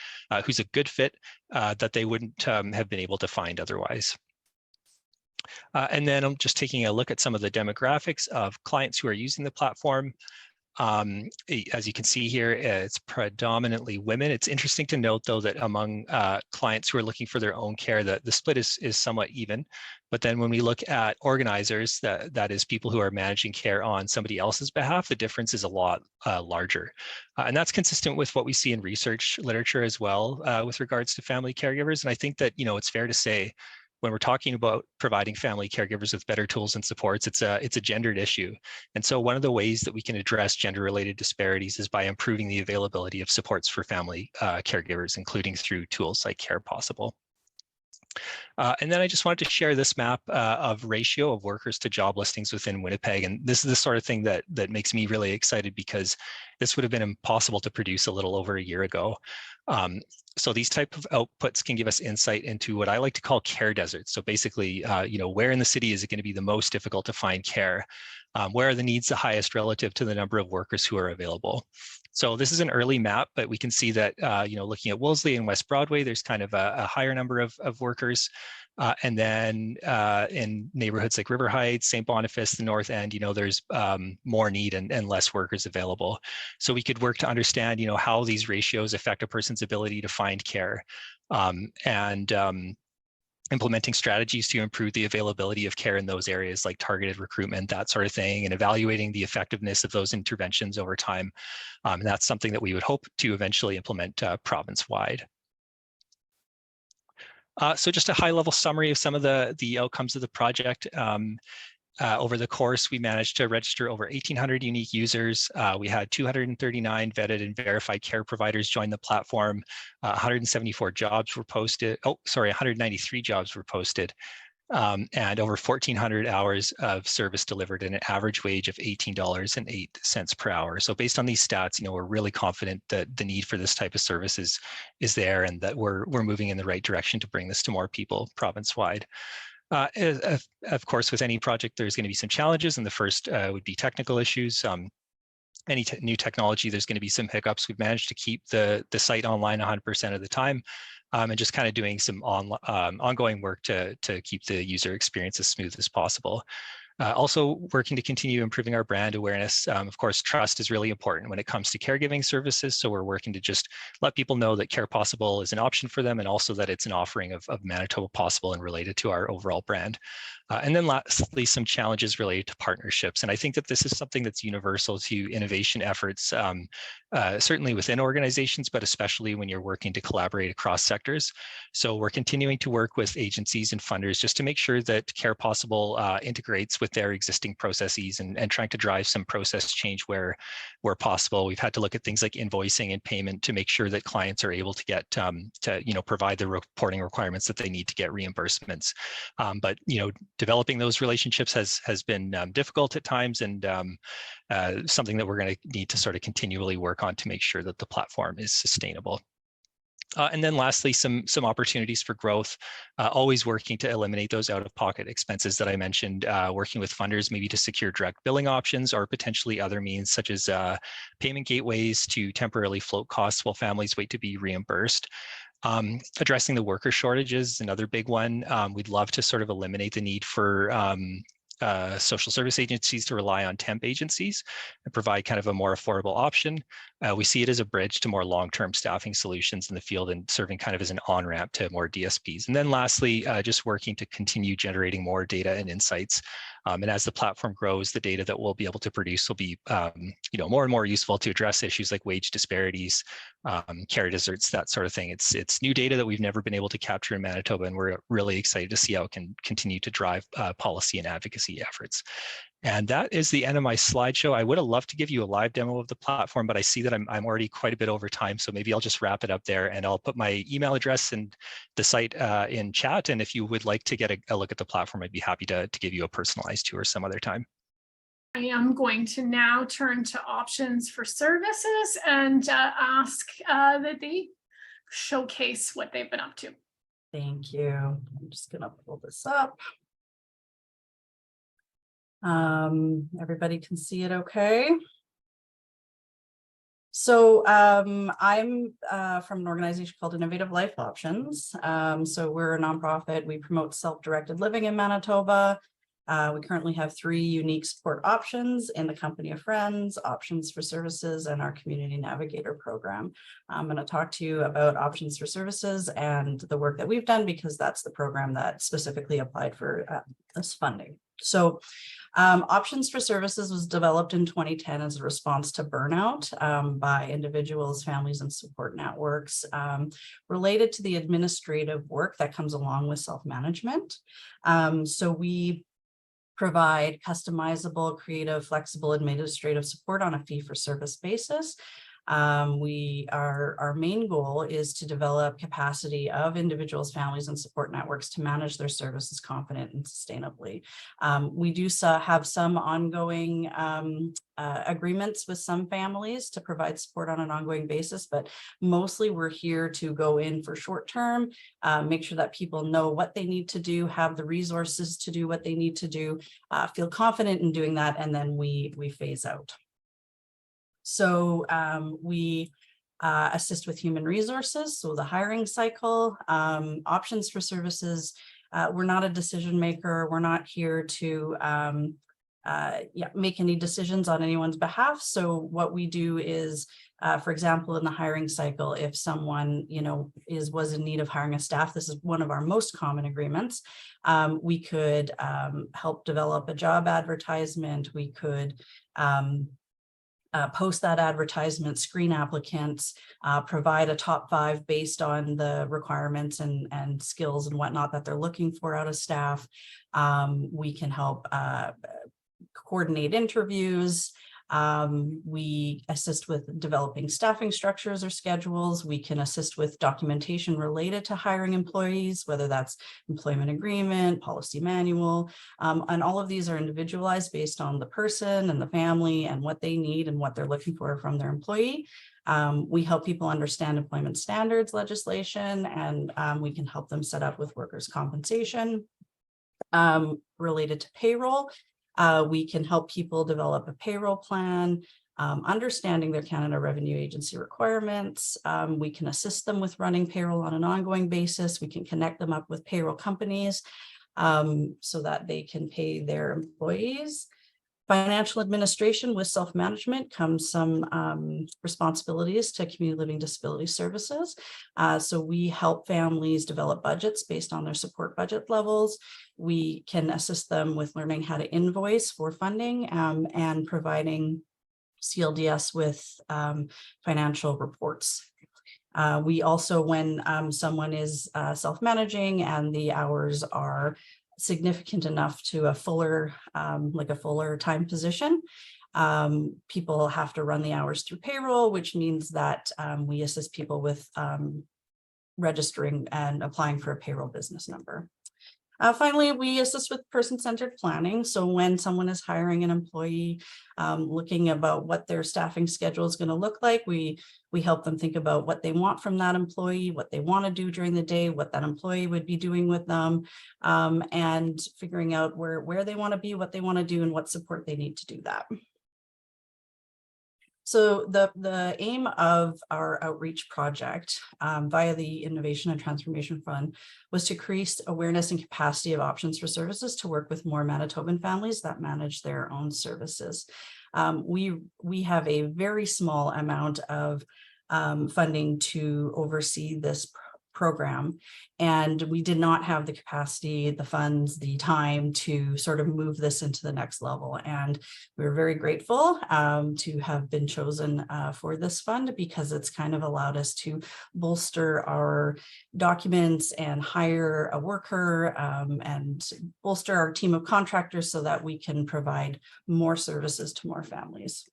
who's a good fit that they wouldn't have been able to find otherwise. And then I'm just taking a look at some of the demographics of clients who are using the platform. As you can see here, it's predominantly women. It's interesting to note, though, that among clients who are looking for their own care, the split is somewhat even. But then when we look at organizers, that is people who are managing care on somebody else's behalf, the difference is a lot larger. And that's consistent with what we see in research literature as well with regards to family caregivers. And I think that, it's fair to say, when we're talking about providing family caregivers with better tools and supports, it's a gendered issue. And so one of the ways that we can address gender-related disparities is by improving the availability of supports for family caregivers, including through tools like Care Possible. And then I just wanted to share this map of ratio of workers to job listings within Winnipeg. And this is the sort of thing that makes me really excited, because this would have been impossible to produce a little over a year ago. So these type of outputs can give us insight into what I like to call care deserts. So basically, where in the city is it going to be the most difficult to find care? Where are the needs the highest relative to the number of workers who are available? So this is an early map, but we can see that, looking at Wolseley and West Broadway, there's kind of a higher number of workers. And then in neighborhoods like River Heights, St. Boniface, the North End, there's more need and less workers available. So we could work to understand, how these ratios affect a person's ability to find care, and implementing strategies to improve the availability of care in those areas, like targeted recruitment, that sort of thing, and evaluating the effectiveness of those interventions over time. And that's something that we would hope to eventually implement province-wide. So just a high-level summary of some of the outcomes of the project. Over the course, we managed to register over 1,800 unique users. We had 239 vetted and verified care providers join the platform. 174 jobs were posted. 193 jobs were posted. And over 1,400 hours of service delivered at an average wage of $18.08 per hour. So based on these stats, we're really confident that the need for this type of service is there, and that we're moving in the right direction to bring this to more people province-wide. Of course, with any project, there's going to be some challenges, and the first would be technical issues. Any new technology, there's going to be some hiccups. We've managed to keep the site online 100% of the time, and just kind of doing some ongoing work to keep the user experience as smooth as possible. Also working to continue improving our brand awareness. Of course, trust is really important when it comes to caregiving services. So we're working to just let people know that Care Possible is an option for them, and also that it's an offering of Manitoba Possible and related to our overall brand. And then lastly, some challenges related to partnerships. And I think that this is something that's universal to innovation efforts, certainly within organizations, but especially when you're working to collaborate across sectors. So we're continuing to work with agencies and funders just to make sure that Care Possible integrates with their existing processes, and trying to drive some process change where possible. We've had to look at things like invoicing and payment to make sure that clients are able to get to provide the reporting requirements that they need to get reimbursements. But developing those relationships has been difficult at times, and something that we're going to need to sort of continually work on to make sure that the platform is sustainable. And then lastly, some opportunities for growth, always working to eliminate those out-of-pocket expenses that I mentioned, working with funders maybe to secure direct billing options, or potentially other means such as payment gateways to temporarily float costs while families wait to be reimbursed. Addressing the worker shortages, another big one. We'd love to sort of eliminate the need for social service agencies to rely on temp agencies and provide kind of a more affordable option. We see it as a bridge to more long-term staffing solutions in the field, and serving kind of as an on-ramp to more DSPs. And then lastly, just working to continue generating more data and insights. And as the platform grows, the data that we'll be able to produce will be more and more useful to address issues like wage disparities, care deserts, that sort of thing. It's new data that we've never been able to capture in Manitoba, and we're really excited to see how it can continue to drive policy and advocacy efforts. And that is the end of my slideshow. I would have loved to give you a live demo of the platform, but I see that I'm already quite a bit over time. So maybe I'll just wrap it up there, and I'll put my email address and the site in chat. And if you would like to get a look at the platform, I'd be happy to give you a personalized tour some other time. I am going to now turn to options for services and ask that they showcase what they've been up to. Thank you. I'm just going to pull this up. Everybody can see it okay. So I'm from an organization called Innovative Life Options. So we're a nonprofit. We promote self-directed living in Manitoba. We currently have 3 unique support options in the Company of Friends, Options for Services, and our Community Navigator program. I'm going to talk to you about Options for Services and the work that we've done, because that's the program that specifically applied for this funding. So Options for Services was developed in 2010 as a response to burnout by individuals, families, and support networks related to the administrative work that comes along with self-management. So we provide customizable, creative, flexible administrative support on a fee-for-service basis. Our main goal is to develop capacity of individuals, families, and support networks to manage their services confident and sustainably. We do have some ongoing agreements with some families to provide support on an ongoing basis, but mostly we're here to go in for short term, make sure that people know what they need to do, have the resources to do what they need to do, feel confident in doing that, and then we phase out. So we assist with human resources, so the hiring cycle, Options for Services. We're not a decision maker. We're not here to make any decisions on anyone's behalf. So what we do is, for example, in the hiring cycle, if someone was in need of hiring a staff, this is one of our most common agreements. We could help develop a job advertisement. We could post that advertisement, screen applicants, provide a top 5 based on the requirements and skills and whatnot that they're looking for out of staff. We can help coordinate interviews. We assist with developing staffing structures or schedules. We can assist with documentation related to hiring employees, whether that's employment agreement, policy manual, and all of these are individualized based on the person and the family and what they need and what they're looking for from their employee. We help people understand employment standards legislation, and we can help them set up with workers' compensation related to payroll. We can help people develop a payroll plan, understanding their Canada Revenue Agency requirements. We can assist them with running payroll on an ongoing basis. We can connect them up with payroll companies so that they can pay their employees. Financial administration with self-management comes some responsibilities to community living disability services. So we help families develop budgets based on their support budget levels. We can assist them with learning how to invoice for funding and providing CLDS with financial reports. We also, when someone is self-managing and the hours are significant enough to a fuller time position, people have to run the hours through payroll, which means that we assist people with registering and applying for a payroll business number. Finally, we assist with person-centered planning. So when someone is hiring an employee, looking about what their staffing schedule is going to look like, we help them think about what they want from that employee, what they want to do during the day, what that employee would be doing with them, and figuring out where they want to be, what they want to do, and what support they need to do that. So the aim of our outreach project via the Innovation and Transformation Fund was to increase awareness and capacity of Options for Services to work with more Manitoban families that manage their own services. We have a very small amount of funding to oversee this program, and we did not have the capacity, the funds, the time to sort of move this into the next level. And we're very grateful to have been chosen for this fund, because it's kind of allowed us to bolster our documents and hire a worker and bolster our team of contractors so that we can provide more services to more families.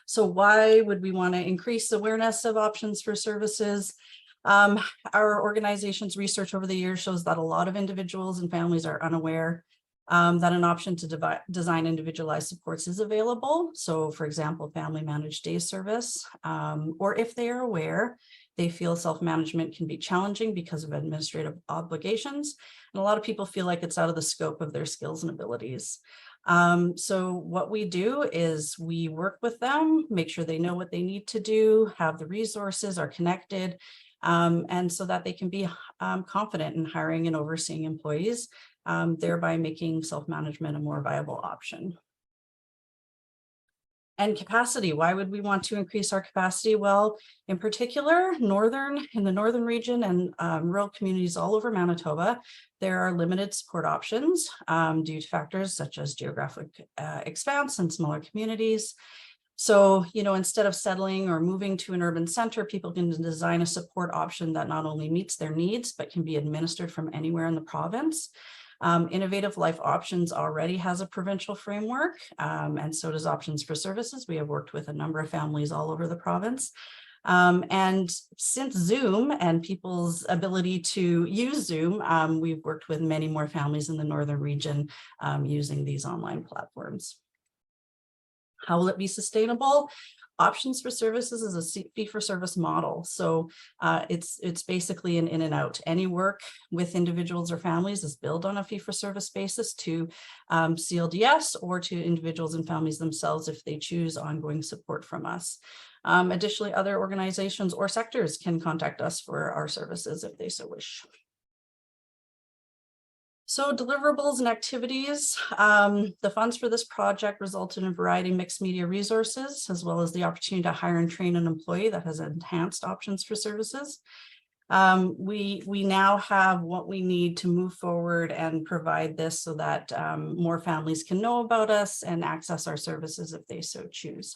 So why would we want to increase awareness of Options for Services? Our organization's research over the years shows that a lot of individuals and families are unaware that an option to design individualized supports is available. So for example, family managed day service, or if they are aware, they feel self-management can be challenging because of administrative obligations. And a lot of people feel like it's out of the scope of their skills and abilities. So what we do is we work with them, make sure they know what they need to do, have the resources, are connected, and so that they can be confident in hiring and overseeing employees, thereby making self-management a more viable option. And capacity, why would we want to increase our capacity? Well, in particular, in the northern region and rural communities all over Manitoba, there are limited support options due to factors such as geographic expanse and smaller communities. So, instead of settling or moving to an urban center, people can design a support option that not only meets their needs, but can be administered from anywhere in the province. Innovative Life Options already has a provincial framework, and so does Options for Services. We have worked with a number of families all over the province. And since Zoom and people's ability to use Zoom, we've worked with many more families in the northern region using these online platforms. How will it be sustainable? Options for Services is a fee-for-service model. So it's basically an in and out. Any work with individuals or families is billed on a fee-for-service basis to CLDS or to individuals and families themselves if they choose ongoing support from us. Additionally, other organizations or sectors can contact us for our services if they so wish. So deliverables and activities, the funds for this project resulted in a variety of mixed media resources, as well as the opportunity to hire and train an employee that has enhanced Options for Services. We now have what we need to move forward and provide this so that more families can know about us and access our services if they so choose.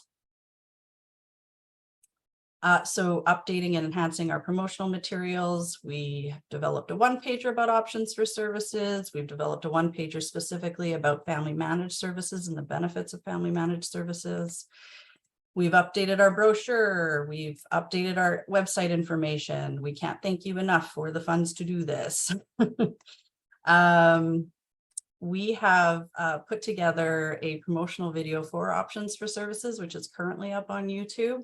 So updating and enhancing our promotional materials. We developed a one-pager about Options for Services. We've developed a one-pager specifically about family managed services and the benefits of family managed services. We've updated our brochure. We've updated our website information. We can't thank you enough for the funds to do this. We have put together a promotional video for Options for Services, which is currently up on YouTube.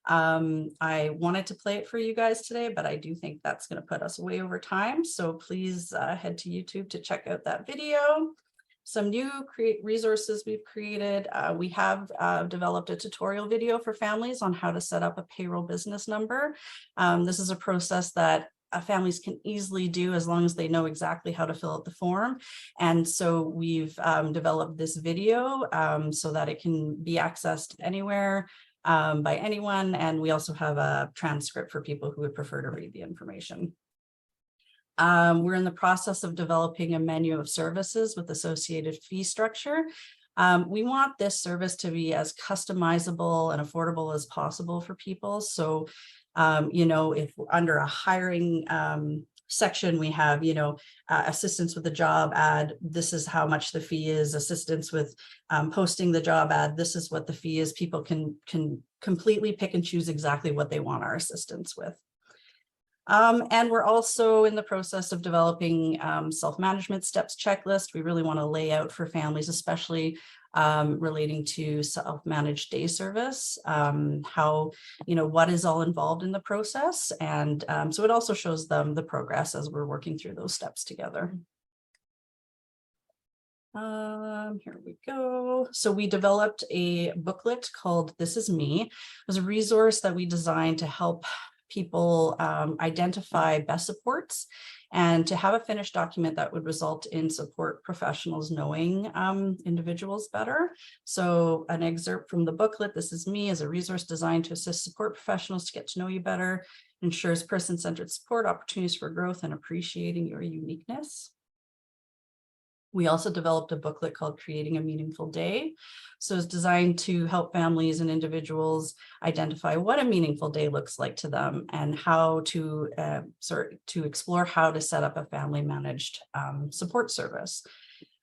I wanted to play it for you guys today, but I do think that's going to put us way over time. So please head to YouTube to check out that video. Some new resources we've created. We have developed a tutorial video for families on how to set up a payroll business number. This is a process that families can easily do as long as they know exactly how to fill out the form. And so we've developed this video so that it can be accessed anywhere by anyone. And we also have a transcript for people who would prefer to read the information. We're in the process of developing a menu of services with associated fee structure. We want this service to be as customizable and affordable as possible for people. So, if under a hiring section, we have, assistance with the job ad, this is how much the fee is. Assistance with posting the job ad, this is what the fee is. People can completely pick and choose exactly what they want our assistance with. And we're also in the process of developing self-management steps checklist. We really want to lay out for families, especially relating to self-managed day service, how, what is all involved in the process. And so it also shows them the progress as we're working through those steps together. Here we go. So we developed a booklet called This Is Me. It was a resource that we designed to help people identify best supports and to have a finished document that would result in support professionals knowing individuals better. So an excerpt from the booklet, This Is Me, is a resource designed to assist support professionals to get to know you better, ensures person-centered support, opportunities for growth, and appreciating your uniqueness. We also developed a booklet called Creating a Meaningful Day. So it's designed to help families and individuals identify what a meaningful day looks like to them and how to explore how to set up a family managed support service.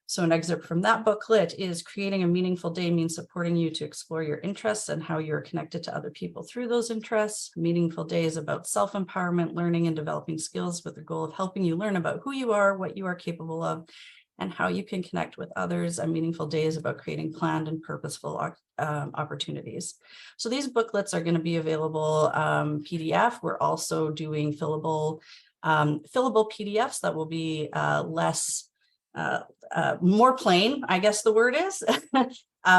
So an excerpt from that booklet is creating a meaningful day means supporting you to explore your interests and how you're connected to other people through those interests. Meaningful Day is about self-empowerment, learning and developing skills with the goal of helping you learn about who you are, what you are capable of, and how you can connect with others. A Meaningful Day is about creating planned and purposeful opportunities. So these booklets are going to be available PDF. We're also doing fillable PDFs that will be more plain, I guess the word is,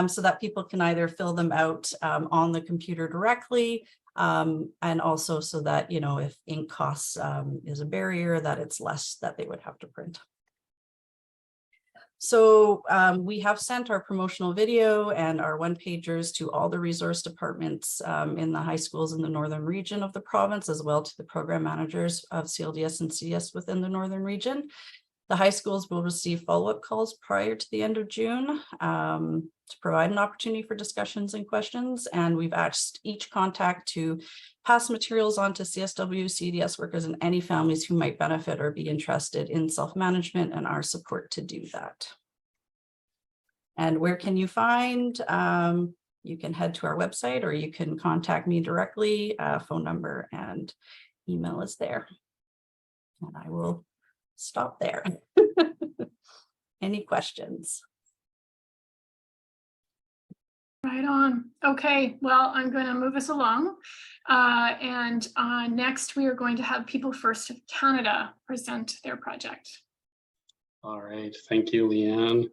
so that people can either fill them out on the computer directly, and also so that, if ink costs is a barrier, that it's less that they would have to print. So we have sent our promotional video and our one-pagers to all the resource departments in the high schools in the northern region of the province, as well to the program managers of CLDS and CS within the northern region. The high schools will receive follow-up calls prior to the end of June to provide an opportunity for discussions and questions. And we've asked each contact to pass materials on to CSW, CDS workers, and any families who might benefit or be interested in self-management and our support to do that. And where can you find? You can head to our website or you can contact me directly. Phone number and email is there. And I will stop there. Any questions? Right on. Okay, well, I'm going to move us along. Next, we are going to have People First of Canada present their project. All right, thank you, Leanne.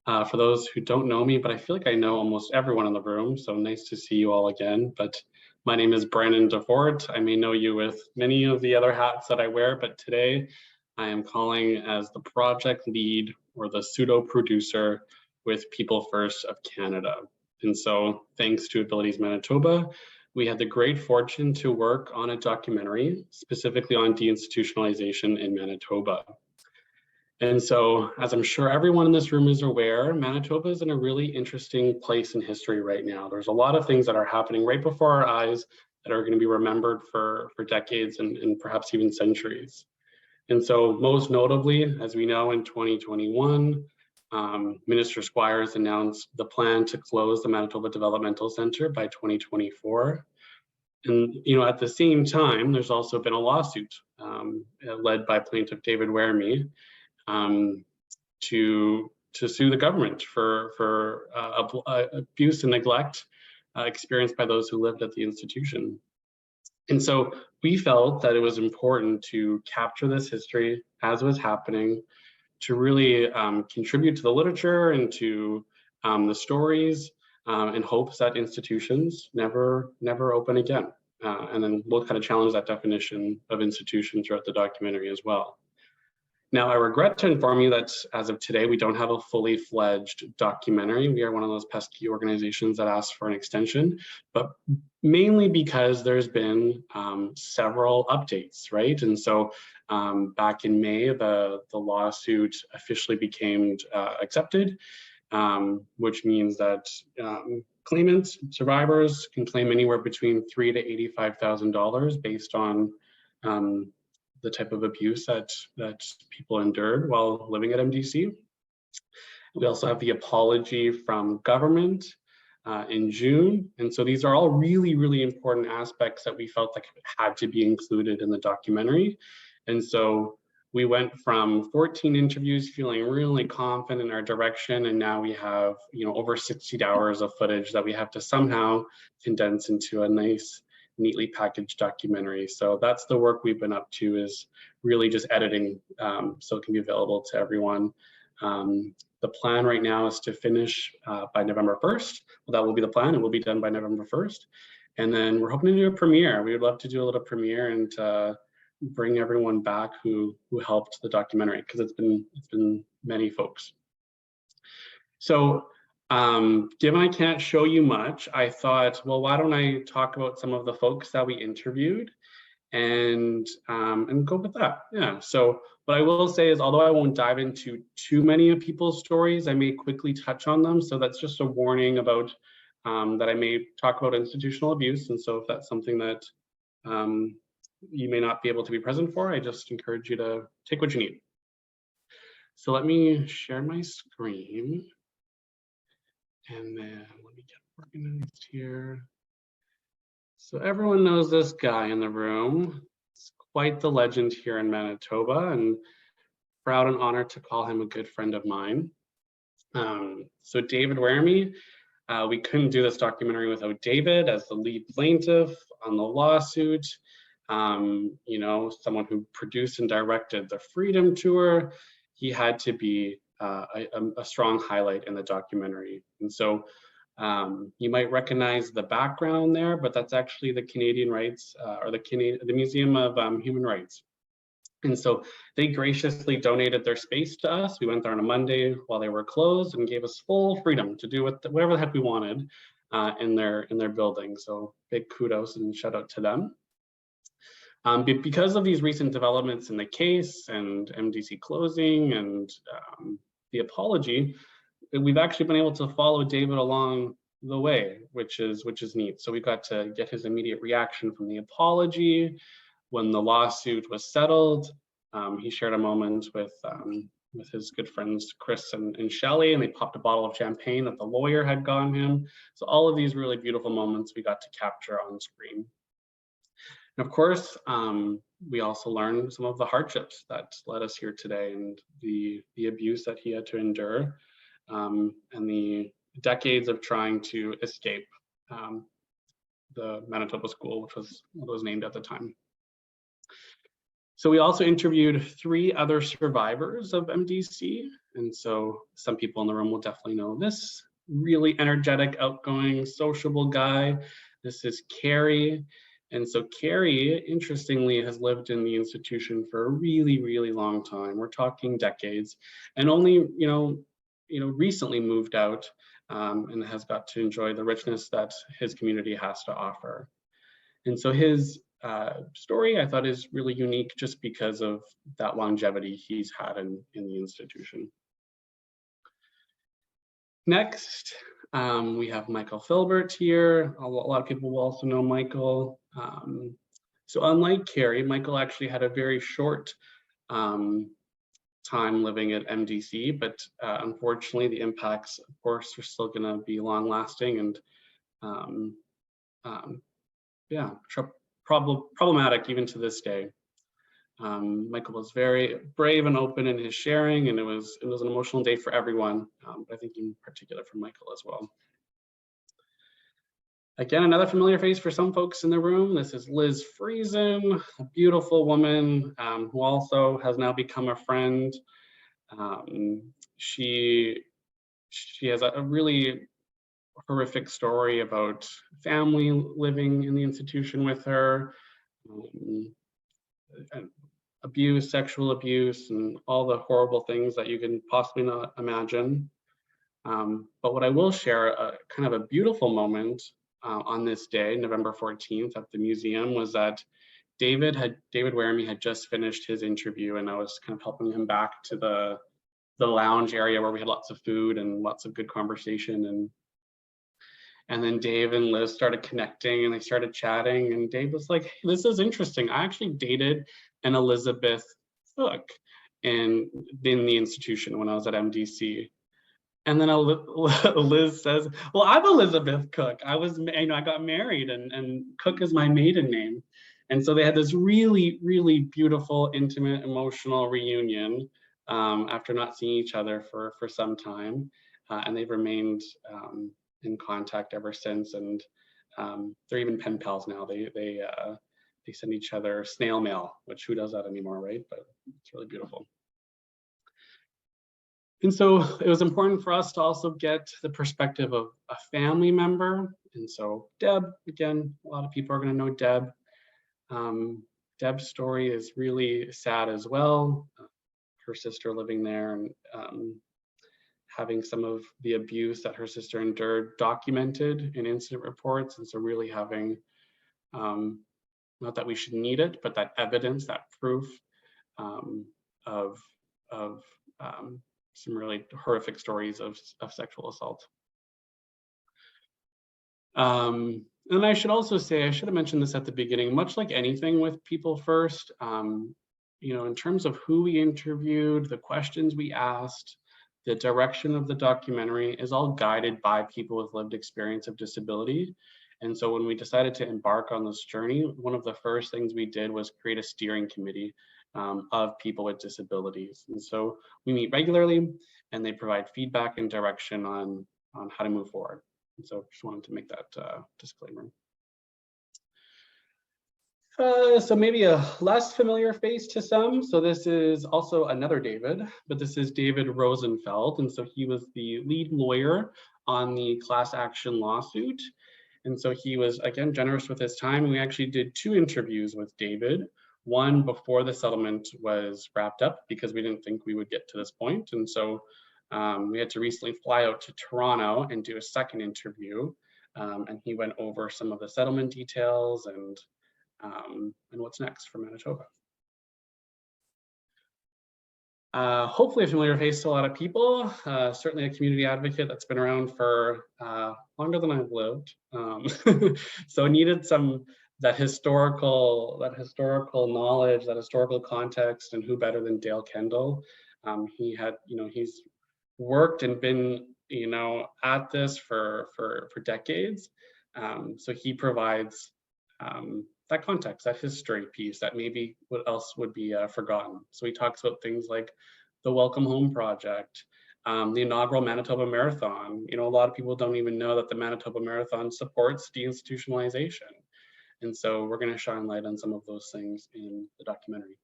For those who don't know me, but I feel like I know almost everyone in the room, so nice to see you all again. But my name is Brandon DeFort. I may know you with many of the other hats that I wear, but today I am calling as the project lead or the pseudo producer with People First of Canada. And so thanks to Abilities Manitoba, we had the great fortune to work on a documentary specifically on deinstitutionalization in Manitoba. And so, as I'm sure everyone in this room is aware, Manitoba is in a really interesting place in history right now. There's a lot of things that are happening right before our eyes that are going to be remembered for decades and perhaps even centuries. And so most notably, as we know, in 2021, Minister Squires announced the plan to close the Manitoba Developmental Center by 2024. And at the same time, there's also been a lawsuit led by plaintiff David Weremy to sue the government for abuse and neglect experienced by those who lived at the institution. And so we felt that it was important to capture this history as it was happening, to really contribute to the literature and to the stories in hopes that institutions never open again. And then we'll kind of challenge that definition of institution throughout the documentary as well. Now, I regret to inform you that as of today, we don't have a fully fledged documentary. We are one of those pesky organizations that asked for an extension, but mainly because there's been several updates, right? And so back in May, the lawsuit officially became accepted, which means that claimants, survivors can claim anywhere between $3,000 to $85,000 based on the type of abuse that people endured while living at MDC. We also have the apology from government in June. And so these are all really, really important aspects that we felt like had to be included in the documentary. And so we went from 14 interviews feeling really confident in our direction, and now we have over 60 hours of footage that we have to somehow condense into a nice, neatly packaged documentary. So that's the work we've been up to, is really just editing so it can be available to everyone. The plan right now is to finish by November 1st. Well, that will be the plan. It will be done by November 1st. And then we're hoping to do a premiere. We would love to do a little premiere and bring everyone back who helped the documentary, because it's been many folks. So given I can't show you much, I thought, well, why don't I talk about some of the folks that we interviewed and go with that. Yeah, so what I will say is, although I won't dive into too many of people's stories, I may quickly touch on them. So that's just a warning about that I may talk about institutional abuse. And so if that's something that you may not be able to be present for, I just encourage you to take what you need. So let me share my screen. And then let me get organized here. So everyone knows this guy in the room. It's quite the legend here in Manitoba, and proud and honored to call him a good friend of mine. So David Weremy, we couldn't do this documentary without David as the lead plaintiff on the lawsuit. Someone who produced and directed the Freedom Tour. He had to be a strong highlight in the documentary. And so you might recognize the background there, but that's actually the Canadian Rights or the Museum of Human Rights. And so they graciously donated their space to us. We went there on a Monday while they were closed and gave us full freedom to do whatever the heck we wanted in their building. So big kudos and shout out to them. Because of these recent developments in the case and MDC closing and the apology, we've actually been able to follow David along the way, which is neat. So we got to get his immediate reaction from the apology. When the lawsuit was settled, he shared a moment with his good friends Chris and Shelley, and they popped a bottle of champagne that the lawyer had gotten him. So all of these really beautiful moments we got to capture on screen. And of course, we also learned some of the hardships that led us here today, and the abuse that he had to endure, and the decades of trying to escape the Manitoba school, which was what was named at the time. So we also interviewed 3 other survivors of MDC. And so some people in the room will definitely know this really energetic, outgoing, sociable guy. This is Carrie. And so Carrie, interestingly, has lived in the institution for a really, really long time. We're talking decades, and only, recently moved out and has got to enjoy the richness that his community has to offer. And so his story, I thought, is really unique just because of that longevity he's had in the institution. Next, we have Michael Filbert here. A lot of people will also know Michael. So unlike Carrie, Michael actually had a very short time living at MDC, but unfortunately the impacts, of course, are still going to be long lasting and yeah, problematic even to this day. Michael was very brave and open in his sharing, and it was an emotional day for everyone, but I think in particular for Michael as well. Again, another familiar face for some folks in the room. This is Liz Friesen, a beautiful woman who also has now become a friend. She has a really horrific story about family living in the institution with her, abuse, sexual abuse, and all the horrible things that you can possibly not imagine. But what I will share, kind of a beautiful moment on this day, November 14th, at the museum, was that David Waremy had just finished his interview, and I was kind of helping him back to the lounge area where we had lots of food and lots of good conversation. And then Dave and Liz started connecting and they started chatting, and Dave was like, hey, this is interesting. I actually dated an Elizabeth Cook in the institution when I was at MDC. And then Liz says, well, I'm Elizabeth Cook. I got married and Cook is my maiden name. And so they had this really, really beautiful, intimate, emotional reunion after not seeing each other for some time. And they've remained in contact ever since, and they're even pen pals now. They send each other snail mail, which who does that anymore, right? But it's really beautiful. And so it was important for us to also get the perspective of a family member. And so Deb, again, a lot of people are going to know Deb. Deb's story is really sad as well. Her sister living there and having some of the abuse that her sister endured documented in incident reports. And so really having, not that we should need it, but that evidence, that proof of some really horrific stories of sexual assault. And I should also say, I should have mentioned this at the beginning, much like anything with People First, in terms of who we interviewed, the questions we asked, the direction of the documentary is all guided by people with lived experience of disability. And so when we decided to embark on this journey, one of the first things we did was create a steering committee of people with disabilities. And so we meet regularly and they provide feedback and direction on how to move forward. And so just wanted to make that disclaimer. So maybe a less familiar face to some. So this is also another David, but this is David Rosenfeld. And so he was the lead lawyer on the class action lawsuit. And so he was, again, generous with his time. We actually did 2 interviews with David. One before the settlement was wrapped up because we didn't think we would get to this point. And so we had to recently fly out to Toronto and do a second interview. And he went over some of the settlement details and what's next for Manitoba. Hopefully a familiar face to a lot of people, certainly a community advocate that's been around for longer than I've lived. So I needed that historical knowledge, that historical context, and who better than Dale Kendall. He had, he's worked and been, at this for decades. So he provides that context, that history piece that maybe what else would be forgotten. So he talks about things like the Welcome Home Project, the inaugural Manitoba Marathon. A lot of people don't even know that the Manitoba Marathon supports deinstitutionalization. And so we're going to shine light on some of those things in the documentary.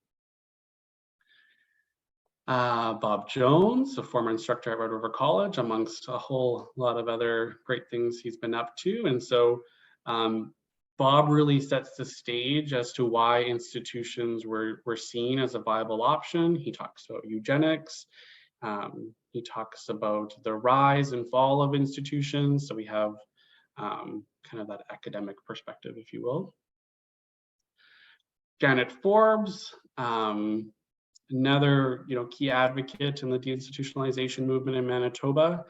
Bob Jones, a former instructor at Red River College, amongst a whole lot of other great things he's been up to. And so Bob really sets the stage as to why institutions were seen as a viable option. He talks about eugenics. He talks about the rise and fall of institutions. So we have kind of that academic perspective, if you will. Janet Forbes, another key advocate in the deinstitutionalization movement in Manitoba.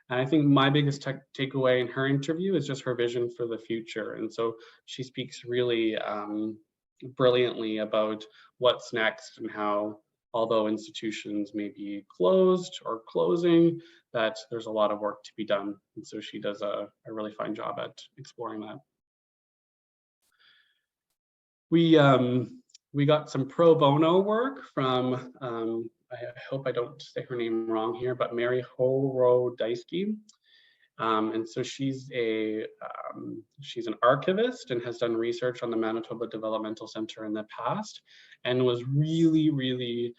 And I think my biggest takeaway in her interview is just her vision for the future. And so she speaks really brilliantly about what's next and how, although institutions may be closed or closing, that there's a lot of work to be done. And so she does a really fine job at exploring that. We got some pro bono work from, I hope I don't say her name wrong here, but Mary Horodaisky. And so she's an archivist and has done research on the Manitoba Developmental Center in the past, and was really, really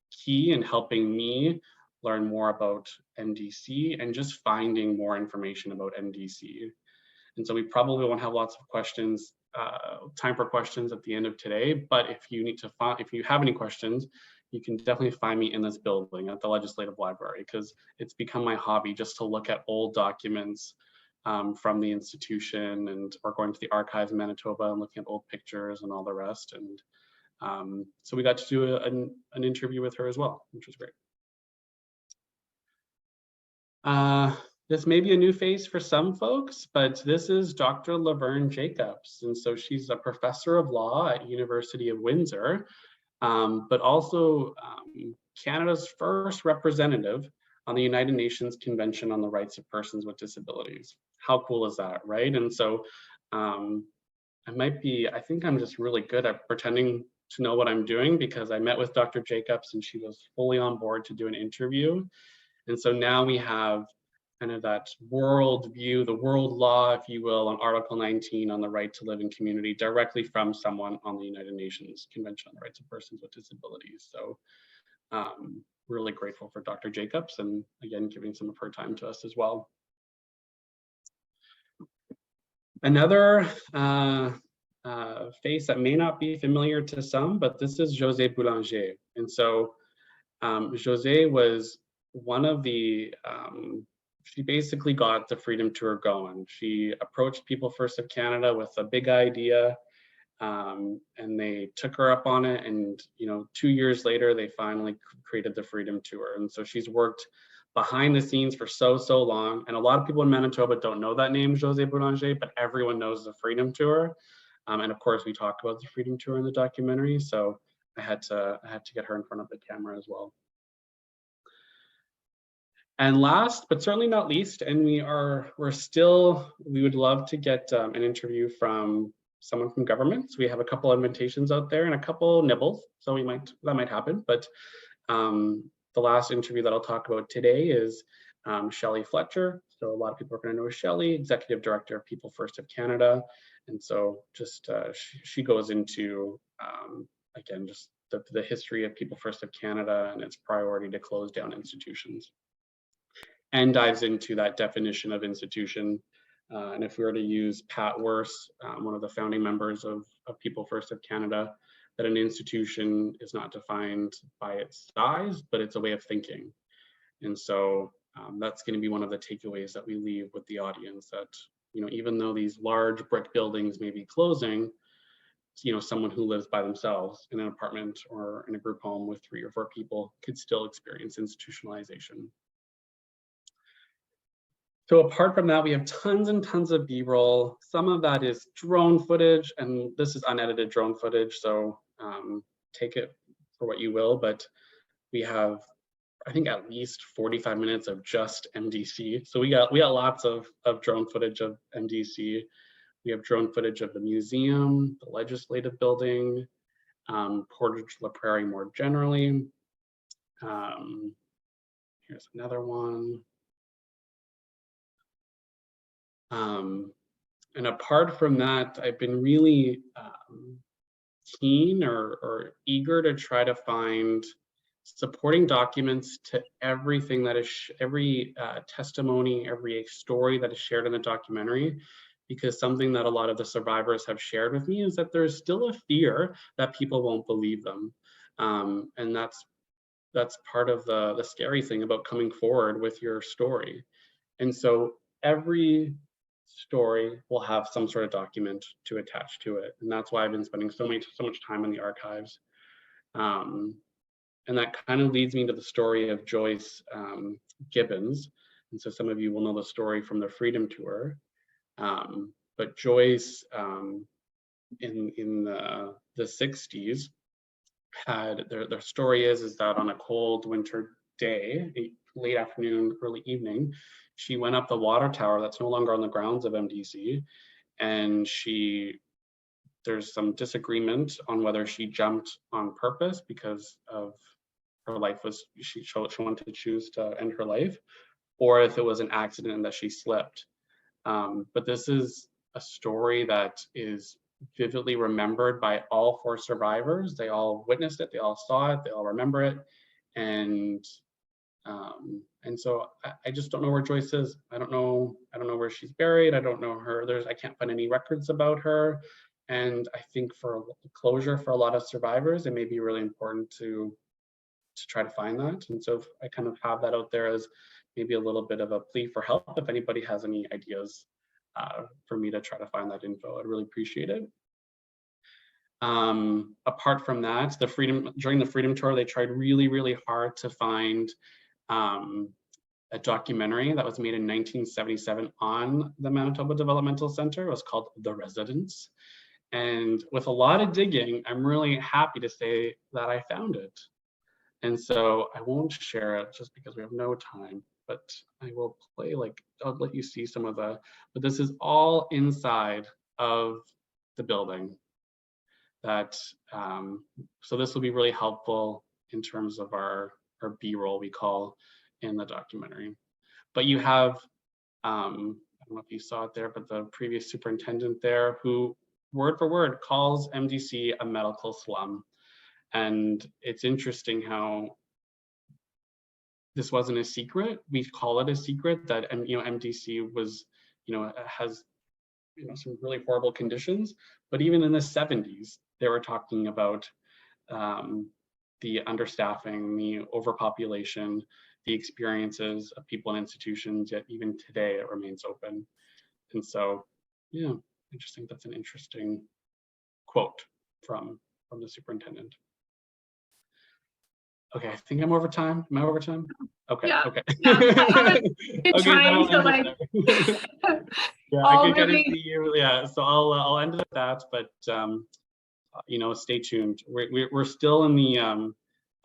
key in helping me learn more about MDC and just finding more information about MDC. And so we probably won't have lots of questions, time for questions at the end of today, but if you have any questions, you can definitely find me in this building at the Legislative Library, because it's become my hobby just to look at old documents from the institution, and or going to the archives in Manitoba and looking at old pictures and all the rest. And so we got to do an interview with her as well, which was great. This may be a new face for some folks, but this is Dr. Laverne Jacobs. And so she's a professor of law at University of Windsor, but also Canada's first representative on the United Nations Convention on the Rights of Persons with Disabilities. How cool is that, right? And so I think I'm just really good at pretending to know what I'm doing, because I met with Dr. Jacobs and she was fully on board to do an interview. And so now we have kind of that world view, the world law, if you will, on Article 19 on the right to live in community, directly from someone on the United Nations Convention on the Rights of Persons with Disabilities. So really grateful for Dr. Jacobs, and again, giving some of her time to us as well. Another face that may not be familiar to some, but this is José Boulanger. And so José was one of the, she basically got the Freedom Tour going. She approached People First of Canada with a big idea, and they took her up on it. And 2 years later, they finally created the Freedom Tour. And so she's worked behind the scenes for so long. And a lot of people in Manitoba don't know that name, José Boulanger, but everyone knows the Freedom Tour. And of course, we talk about the Freedom Tour in the documentary. So I had to get her in front of the camera as well. And last, but certainly not least, and we would love to get an interview from someone from government. So we have a couple invitations out there and a couple nibbles, so that might happen. But the last interview that I'll talk about today is Shelley Fletcher. So a lot of people are going to know Shelley, Executive Director of People First of Canada. And so just she goes into, again, just the history of People First of Canada and its priority to close down institutions, and dives into that definition of institution And if we were to use Pat Worse, one of the founding members of People First of Canada, that an institution is not defined by its size, but it's a way of thinking. And so that's going to be one of the takeaways that we leave with the audience, that, you know, even though these large brick buildings may be closing, you know, someone who lives by themselves in an apartment or in a group home with 3 or 4 people could still experience institutionalization. So apart from that, we have tons and tons of B-roll. Some of that is drone footage, and this is unedited drone footage, so take it for what you will, but we have, I think, at least 45 minutes of just MDC. So we got lots of drone footage of MDC. We have drone footage of the museum, the legislative building, Portage La Prairie more generally. Here's another one. And apart from that, I've been really keen or eager to try to find supporting documents to everything that is, every testimony, every story that is shared in the documentary, because something that a lot of the survivors have shared with me is that there's still a fear that people won't believe them. And that's part of the scary thing about coming forward with your story. And so every story will have some sort of document to attach to it. And that's why I've been spending so much time in the archives. And that kind of leads me to the story of Joyce Gibbons. And so some of you will know the story from the Freedom Tour. But Joyce, in the 60s, had, their story is that on a cold winter day, late afternoon, early evening, she went up the water tower that's no longer on the grounds of MDC, and there's some disagreement on whether she jumped on purpose because of her life was, she wanted to choose to end her life, or if it was an accident and that she slipped. But this is a story that is vividly remembered by all 4 survivors. They all witnessed it, they all saw it, they all remember it. And so I just don't know where Joyce is. I don't know where she's buried. I don't know her. I can't find any records about her. And I think for closure for a lot of survivors, it may be really important to try to find that. And so I kind of have that out there as maybe a little bit of a plea for help. If anybody has any ideas for me to try to find that info, I'd really appreciate it. Apart from that, during the Freedom Tour, they tried really, really hard to find a documentary that was made in 1977 on the Manitoba Developmental Center. It was called The Residents. And with a lot of digging, I'm really happy to say that I found it. And so I won't share it just because we have no time, but I will play, I'll let you see some of but this is all inside of the building. So this will be really helpful in terms of our B-roll, we call, in the documentary. But you have, I don't know if you saw it there, but the previous superintendent there, who word for word calls MDC a medical slum. And it's interesting how this wasn't a secret. We call it a secret that, MDC was, has, some really horrible conditions. But even in the 70s, they were talking about the understaffing, the overpopulation, the experiences of people in institutions, yet even today it remains open. And so, yeah, I just think that's an interesting quote from the superintendent. Okay, I think I'm over time. Am I over time? Okay, Yeah. okay. Yeah, I was trying to yeah, I can kind of see you. Yeah, so I'll end it at that, but stay tuned. We're still in the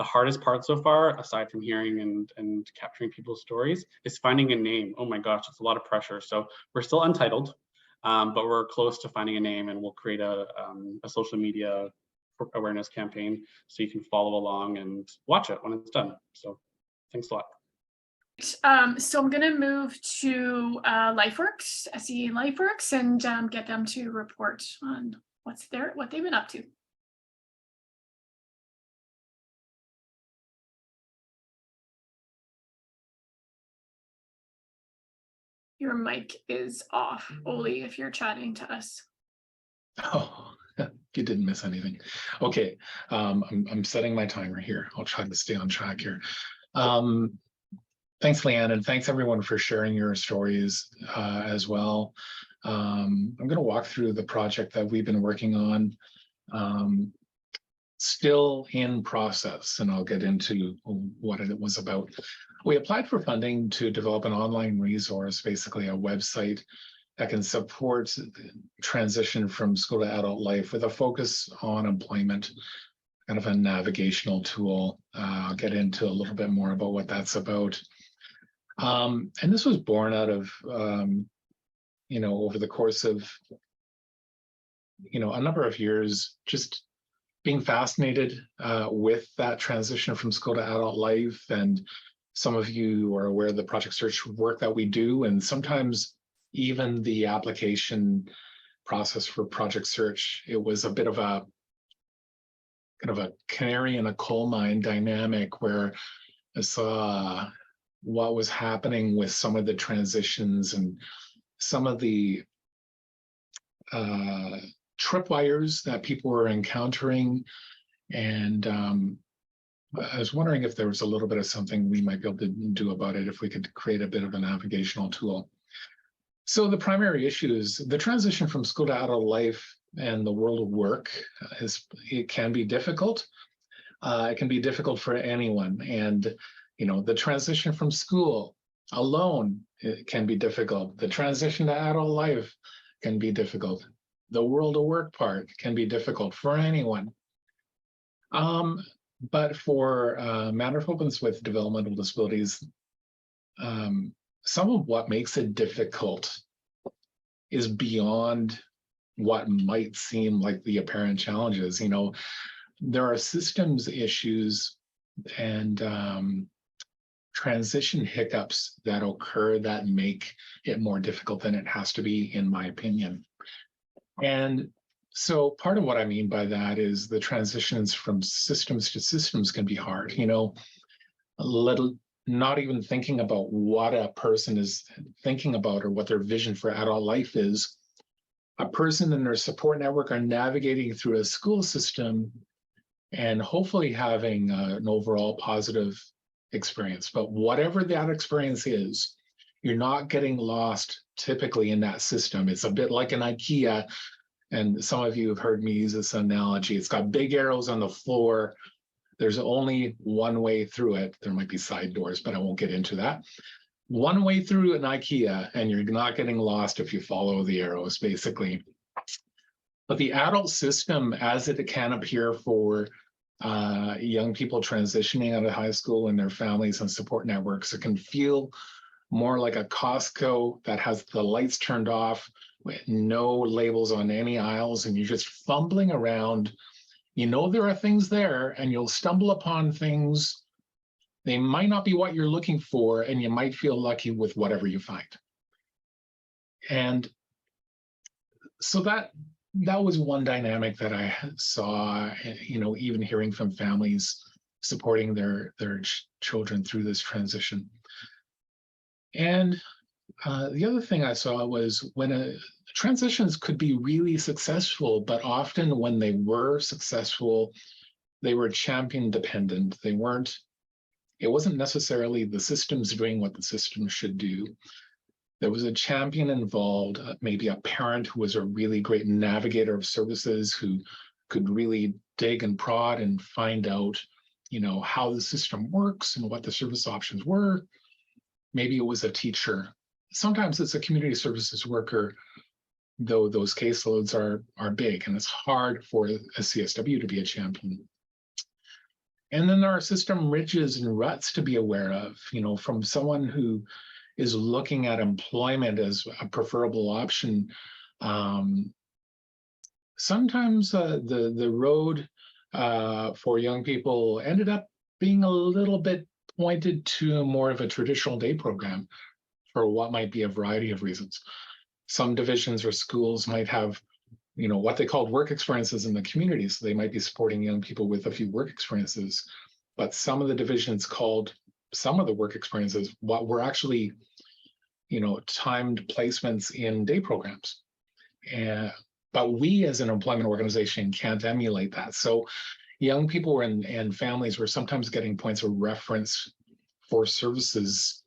hardest part so far, aside from hearing and capturing people's stories, is finding a name. Oh my gosh, it's a lot of pressure. So we're still untitled, but we're close to finding a name, and we'll create a social media awareness campaign so you can follow along and watch it when it's done. So thanks a lot. So I'm going to move to LifeWorks, SE LifeWorks, and get them to report on what they've been up to. your mic is off. Oli, if you're chatting to us. Oh, you didn't miss anything. Okay, I'm setting my timer here. I'll try to stay on track here. Thanks, Leanne, and thanks everyone for sharing your stories as well. I'm going to walk through the project that we've been working on, still in process, and I'll get into what it was about. We applied for funding to develop an online resource, basically a website that can support transition from school to adult life with a focus on employment, kind of a navigational tool. I'll get into a little bit more about what that's about. And this was born out of, over the course of, a number of years, just being fascinated with that transition from school to adult life. And some of you are aware of the project search work that we do, and sometimes even the application process for project search, it was a bit of a kind of a canary in a coal mine dynamic where I saw what was happening with some of the transitions and some of the tripwires that people were encountering. And I was wondering if there was a little bit of something we might be able to do about it, if we could create a bit of a navigational tool. So the primary issue is the transition from school to adult life and the world of work it can be difficult. It can be difficult for anyone. And, the transition from school alone, it can be difficult. The transition to adult life can be difficult. The world of work part can be difficult for anyone. But for Manitobaans with developmental disabilities, some of what makes it difficult is beyond what might seem like the apparent challenges. There are systems issues and transition hiccups that occur that make it more difficult than it has to be, in my opinion. And so part of what I mean by that is the transitions from systems to systems can be hard, not even thinking about what a person is thinking about or what their vision for adult life is. A person and their support network are navigating through a school system and hopefully having an overall positive experience. But whatever that experience is, you're not getting lost typically in that system. It's a bit like an IKEA. And some of you have heard me use this analogy. It's got big arrows on the floor. There's only one way through it. There might be side doors, but I won't get into that. One way through an IKEA, and you're not getting lost if you follow the arrows, basically. But the adult system, as it can appear for young people transitioning out of high school and their families and support networks, it can feel more like a Costco that has the lights turned off, with no labels on any aisles, and you're just fumbling around. There are things there, and you'll stumble upon things. They might not be what you're looking for, and you might feel lucky with whatever you find. And so that was one dynamic that I saw, even hearing from families supporting their children through this transition. And the other thing I saw was when transitions could be really successful, but often when they were successful, they were champion dependent. It wasn't necessarily the systems doing what the system should do. There was a champion involved, maybe a parent who was a really great navigator of services, who could really dig and prod and find out, how the system works and what the service options were. Maybe it was a teacher. Sometimes it's a community services worker, though those caseloads are big, and it's hard for a CSW to be a champion. And then there are system ridges and ruts to be aware of, from someone who is looking at employment as a preferable option. Sometimes the road for young people ended up being a little bit pointed to more of a traditional day program for what might be a variety of reasons. Some divisions or schools might have, what they called work experiences in the community. So they might be supporting young people with a few work experiences, but some of the divisions called some of the work experiences what were actually timed placements in day programs. But we as an employment organization can't emulate that. So young people and families were sometimes getting points of reference for services,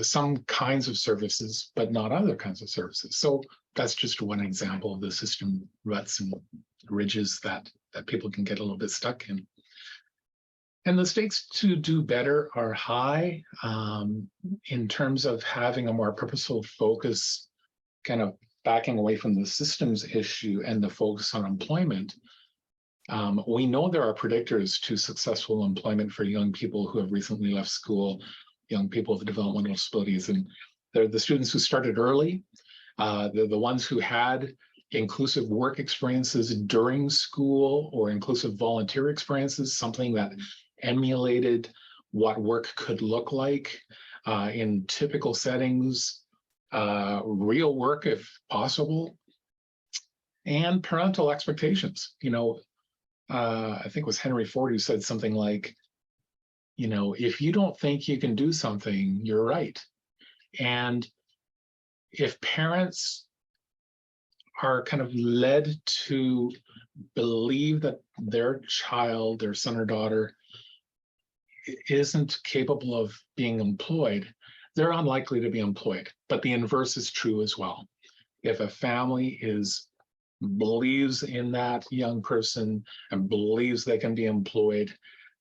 some kinds of services, but not other kinds of services. So that's just one example of the system ruts and ridges that people can get a little bit stuck in. And the stakes to do better are high in terms of having a more purposeful focus, kind of backing away from the systems issue and the focus on employment. We know there are predictors to successful employment for young people who have recently left school, young people with developmental disabilities, and they're the students who started early. They're the ones who had inclusive work experiences during school or inclusive volunteer experiences, something that emulated what work could look like in typical settings, real work if possible, and parental expectations. I think it was Henry Ford who said something like, if you don't think you can do something, you're right. And if parents are kind of led to believe that their child, their son or daughter, isn't capable of being employed, they're unlikely to be employed. But the inverse is true as well. If a family believes in that young person and believes they can be employed,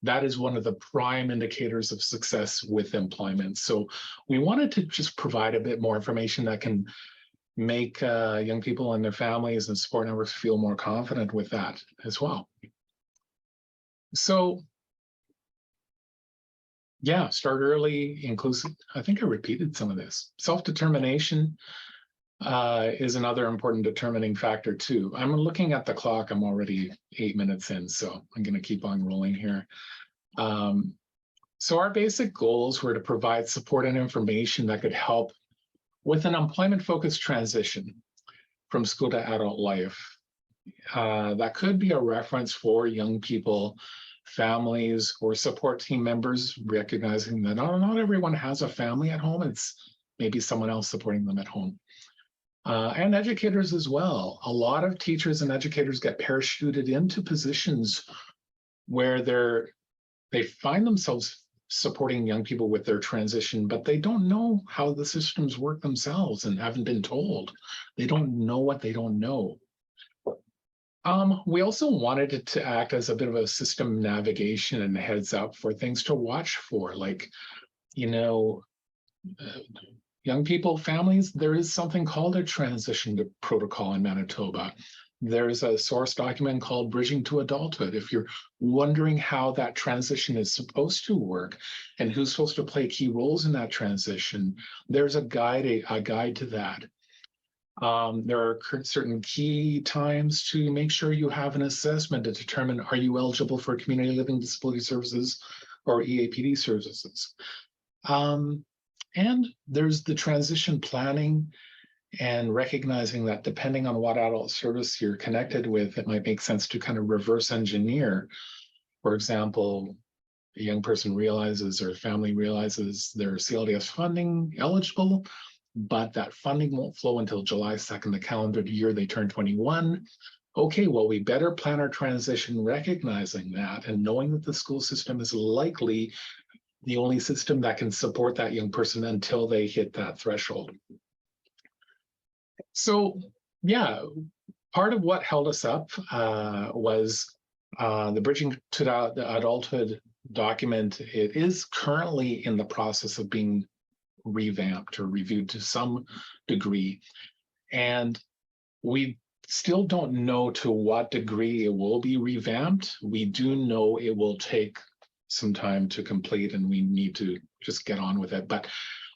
that is one of the prime indicators of success with employment. So we wanted to just provide a bit more information that can make young people and their families and support networks feel more confident with that as well. So yeah, start early, inclusive. I think I repeated some of this. Self-determination is another important determining factor too. I'm looking at the clock. I'm already 8 minutes in, so I'm going to keep on rolling here. So our basic goals were to provide support and information that could help with an employment-focused transition from school to adult life. That could be a reference for young people, families, or support team members, recognizing that not everyone has a family at home. It's maybe someone else supporting them at home. And educators as well. A lot of teachers and educators get parachuted into positions where they find themselves supporting young people with their transition, but they don't know how the systems work themselves and haven't been told. They don't know what they don't know. We also wanted it to act as a bit of a system navigation and heads up for things to watch for, like, young people, families, there is something called a transition to protocol in Manitoba. There's a source document called Bridging to Adulthood. If you're wondering how that transition is supposed to work and who's supposed to play key roles in that transition, there's a guide to that. There are certain key times to make sure you have an assessment to determine, are you eligible for community living disability services or EAPD services? And there's the transition planning and recognizing that depending on what adult service you're connected with, it might make sense to kind of reverse engineer. For example, a young person realizes or family realizes they're CLDS funding eligible, but that funding won't flow until July 2nd, the calendar year they turn 21. Okay, well, we better plan our transition recognizing that and knowing that the school system is likely the only system that can support that young person until they hit that threshold. So yeah, part of what held us up was the Bridging to Adulthood document. It is currently in the process of being revamped or reviewed to some degree. And we still don't know to what degree it will be revamped. We do know it will take some time to complete and we need to just get on with it. But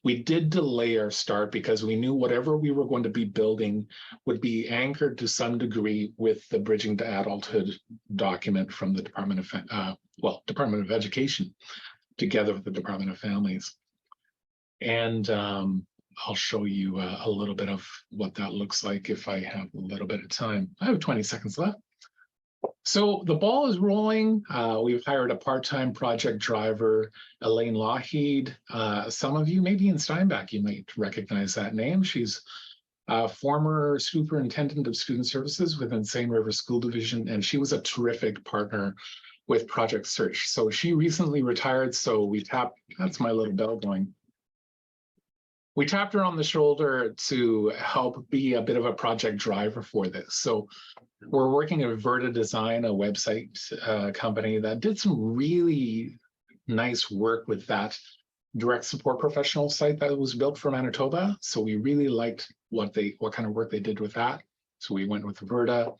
we did delay our start because we knew whatever we were going to be building would be anchored to some degree with the Bridging to Adulthood document from the Department of Education, together with the Department of Families. And I'll show you a little bit of what that looks like if I have a little bit of time. I have 20 seconds left. So the ball is rolling. We've hired a part-time project driver, Elaine Lougheed. Some of you, maybe in Steinbach, you might recognize that name. She's a former superintendent of student services within Seine River School Division, and she was a terrific partner with Project Search. So she recently retired, so we tapped, that's my little bell going. We tapped her on the shoulder to help be a bit of a project driver for this. So we're working at Verta Design, a website company that did some really nice work with that direct support professional site that was built for Manitoba. So we really liked what kind of work they did with that. So we went with Verta.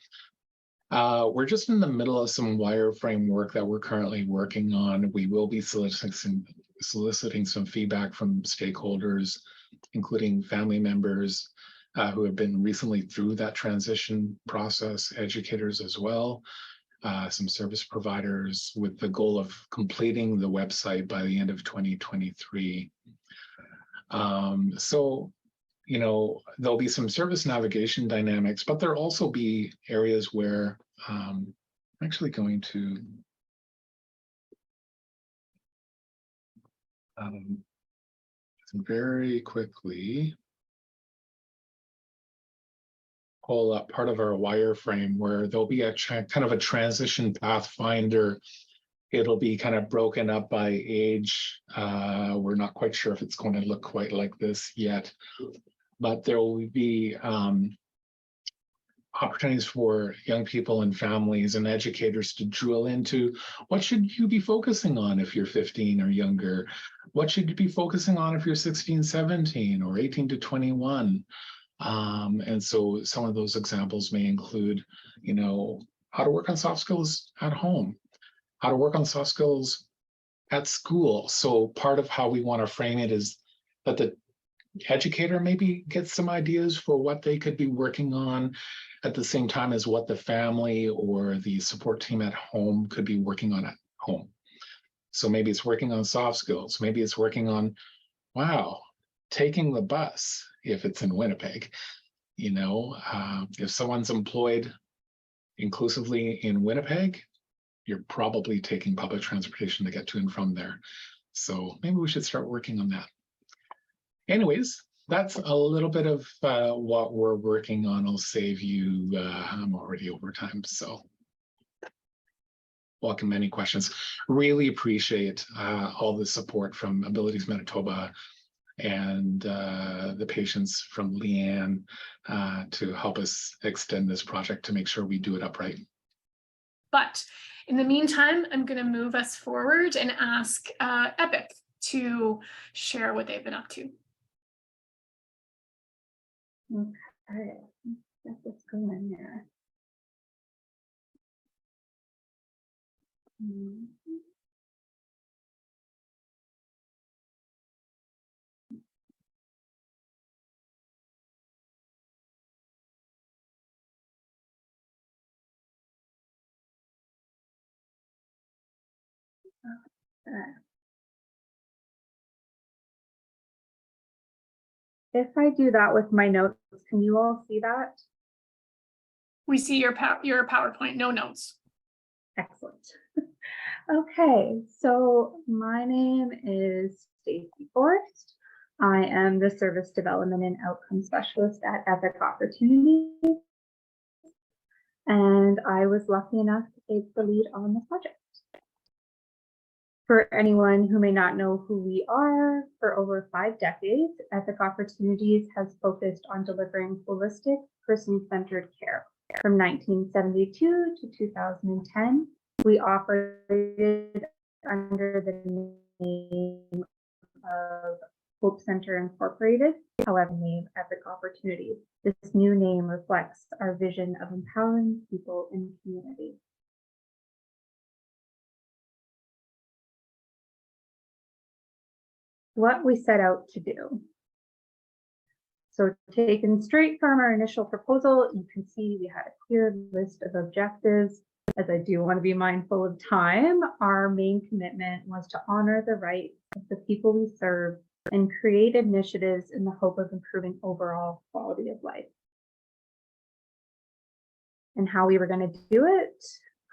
We're just in the middle of some wireframe work that we're currently working on. We will be soliciting some feedback from stakeholders, including family members who have been recently through that transition process, educators as well, some service providers, with the goal of completing the website by the end of 2023. So, you know, there'll be some service navigation dynamics, but there'll also be areas where I'm actually going to very quickly pull up part of our wireframe where there'll be a kind of a transition pathfinder. It'll be kind of broken up by age. We're not quite sure if it's going to look quite like this yet, but there will be opportunities for young people and families and educators to drill into what should you be focusing on if you're 15 or younger? What should you be focusing on if you're 16, 17 or 18 to 21? And so some of those examples may include, you know, how to work on soft skills at home, how to work on soft skills at school. So part of how we want to frame it is that the educator maybe gets some ideas for what they could be working on at the same time as what the family or the support team at home could be working on at home. So maybe it's working on soft skills. Maybe it's working on, wow, taking the bus if it's in Winnipeg. You know, if someone's employed inclusively in Winnipeg, you're probably taking public transportation to get to and from there. So maybe we should start working on that. Anyways, that's a little bit of what we're working on. I'll save you, I'm already over time, so welcome any questions. Really appreciate all the support from Abilities Manitoba and the patience from Leanne to help us extend this project to make sure we do it upright. But in the meantime, I'm going to move us forward and ask Epic to share what they've been up to. Okay, let's get this going here. If I do that with my notes, can you all see that? We see your PowerPoint, no notes. Excellent. Okay, so my name is Stacey Forrest. I am the Service Development and Outcome Specialist at Epic Opportunities, and I was lucky enough to take the lead on the project. For anyone who may not know who we are, for over 5 decades, Epic Opportunities has focused on delivering holistic, person-centered care. From 1972 to 2010, we operated under the name of Hope Center Incorporated, however, named Epic Opportunities. This new name reflects our vision of empowering people in community. What we set out to do. So taken straight from our initial proposal, you can see we had a clear list of objectives. As I do want to be mindful of time, our main commitment was to honor the rights of the people we serve and create initiatives in the hope of improving overall quality of life. And how we were going to do it,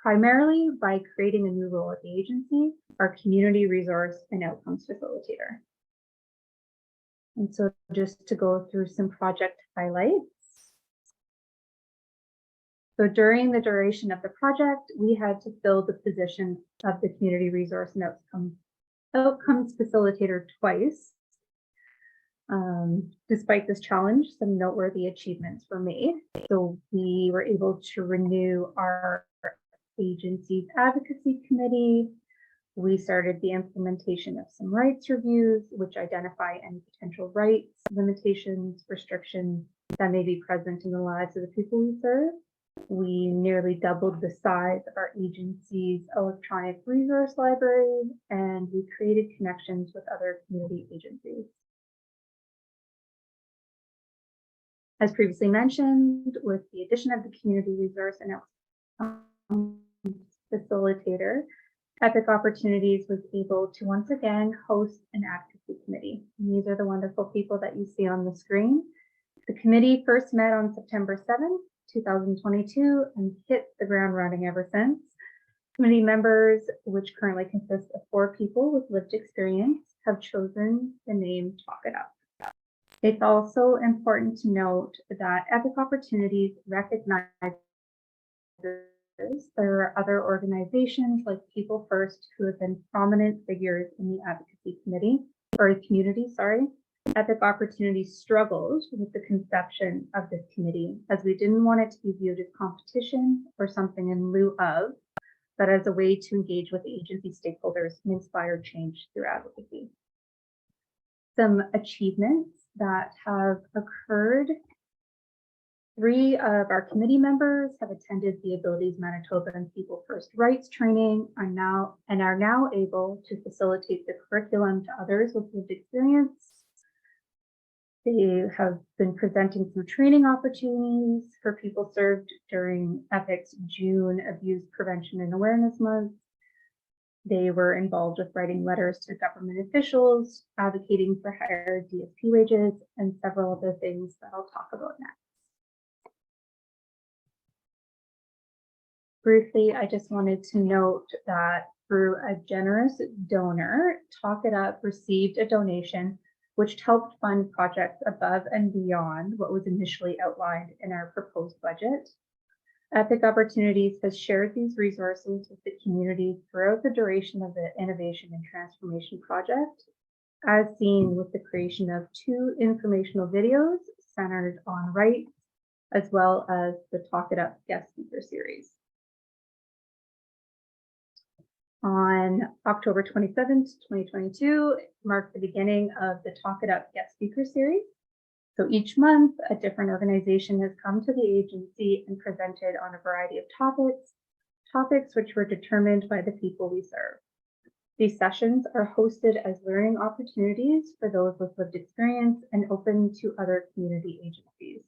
primarily by creating a new role at the agency, our community resource and outcomes facilitator. And so just to go through some project highlights. So during the duration of the project, we had to fill the position of the community resource and outcomes facilitator twice. Despite this challenge, some noteworthy achievements were made. So we were able to renew our agency's advocacy committee. We started the implementation of some rights reviews, which identify any potential rights, limitations, restrictions that may be present in the lives of the people we serve. We nearly doubled the size of our agency's electronic resource library, and we created connections with other community agencies. As previously mentioned, with the addition of the community resource and facilitator, Epic Opportunities was able to once again host an advocacy committee. And these are the wonderful people that you see on the screen. The committee first met on September 7th, 2022, and hit the ground running ever since. Committee members, which currently consist of 4 people with lived experience, have chosen the name Talk It Up. It's also important to note that Epic Opportunities recognizes there are other organizations like People First who have been prominent figures in the advocacy committee or community, Epic Opportunities struggled with the conception of this committee, as we didn't want it to be viewed as competition or something in lieu of, but as a way to engage with agency stakeholders and inspire change through advocacy. Some achievements that have occurred. 3 of our committee members have attended the Abilities Manitoba and People First Rights training are now able to facilitate the curriculum to others with lived experience. They have been presenting some training opportunities for people served during EPIC's June Abuse Prevention and Awareness Month. They were involved with writing letters to government officials, advocating for higher DSP wages, and several other things that I'll talk about next. Briefly, I just wanted to note that through a generous donor, Talk It Up received a donation which helped fund projects above and beyond what was initially outlined in our proposed budget. Epic Opportunities has shared these resources with the community throughout the duration of the Innovation and Transformation Project, as seen with the creation of 2 informational videos centered on rights, as well as the Talk It Up guest speaker series. On October 27th, 2022, marked the beginning of the Talk It Up guest speaker series. So each month, a different organization has come to the agency and presented on a variety of topics which were determined by the people we serve. These sessions are hosted as learning opportunities for those with lived experience and open to other community agencies.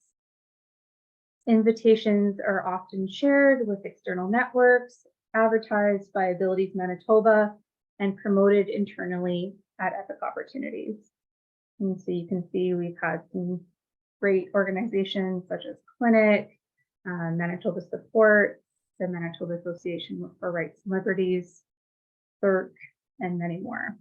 Invitations are often shared with external networks, advertised by Abilities Manitoba, and promoted internally at Epic Opportunities. And so you can see we've had some great organizations such as Clinic, Manitoba Support, the Manitoba Association for Rights and Liberties, CERC, and many more.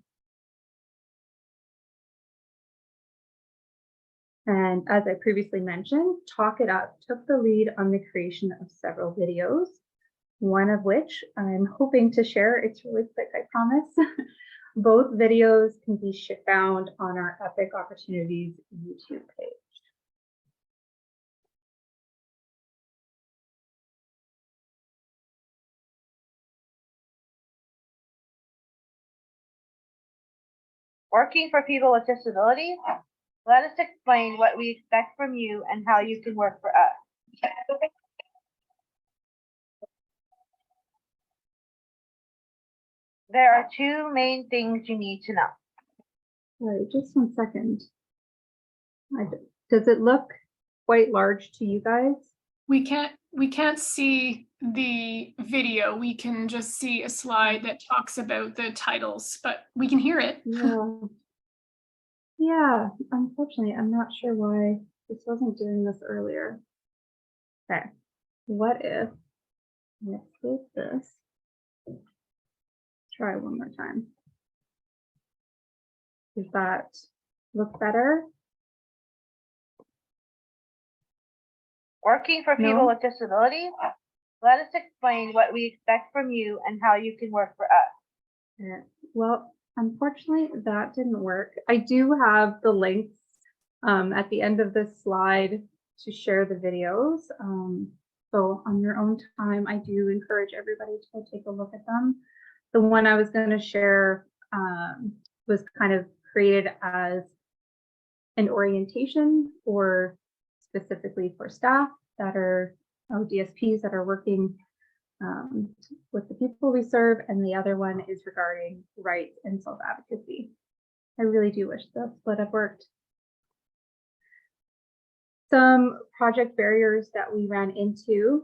And as I previously mentioned, Talk It Up took the lead on the creation of several videos, one of which I'm hoping to share. It's really quick, I promise. Both videos can be found on our Epic Opportunities YouTube page. Working for people with disabilities? Let us explain what we expect from you and how you can work for us. There are 2 main things you need to know. All right, just one second. Does it look quite large to you guys? We can't see the video. We can just see a slide that talks about the titles, but we can hear it. Yeah, unfortunately, I'm not sure why this wasn't doing this earlier. Okay, what if Let's close this. Try one more time. Does that look better? Working for people No? with disabilities? Let us explain what we expect from you and how you can work for us. Well, unfortunately, that didn't work. I do have the links at the end of this slide to share the videos. So on your own time, I do encourage everybody to go take a look at them. The one I was going to share was kind of created as an orientation for specifically for staff that are DSPs that are working with the people we serve, and the other one is regarding rights and self-advocacy. I really do wish the split up worked. Some project barriers that we ran into.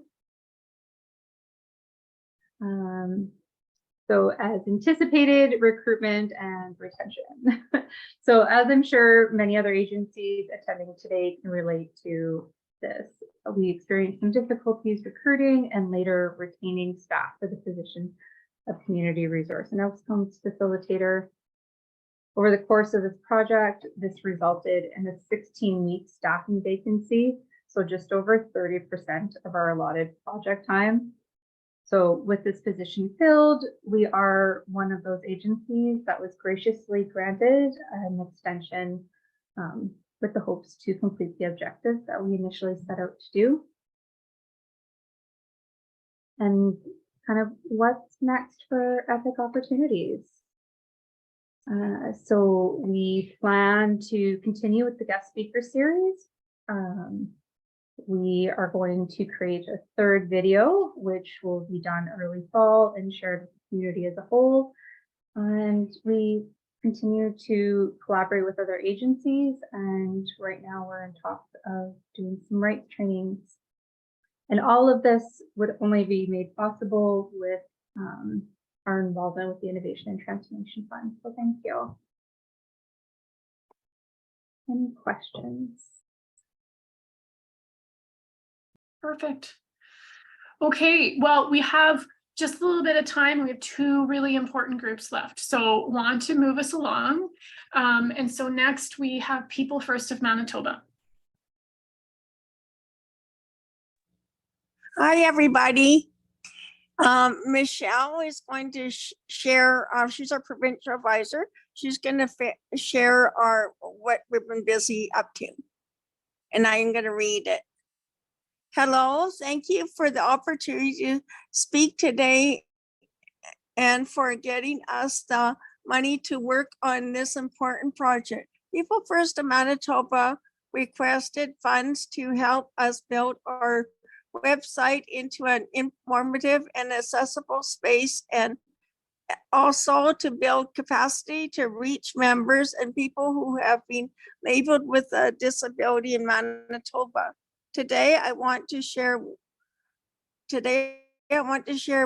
So as anticipated, recruitment and retention. So as I'm sure many other agencies attending today can relate to this, we experienced some difficulties recruiting and later retaining staff for the position of community resource and outcomes facilitator. Over the course of this project, this resulted in a 16-week staffing vacancy, so just over 30% of our allotted project time. So with this position filled, we are one of those agencies that was graciously granted an extension with the hopes to complete the objectives that we initially set out to do. And kind of what's next for Epic Opportunities. So we plan to continue with the guest speaker series. We are going to create a third video, which will be done early fall and shared with the community as a whole. And we continue to collaborate with other agencies. And right now we're in talks of doing some rights trainings. And all of this would only be made possible with our involvement with the Innovation and Transformation Fund. So thank you. Any questions? Perfect. Okay, well, we have just a little bit of time. We have two really important groups left, so want to move us along. And so next we have People First of Manitoba. Hi, everybody. Michelle is going to share, she's our provincial advisor. She's going to share what we've been busy up to. And I'm going to read it. Hello, thank you for the opportunity to speak today and for getting us the money to work on this important project. People First of Manitoba requested funds to help us build our website into an informative and accessible space, and also to build capacity to reach members and people who have been labeled with a disability in Manitoba. Today, I want to share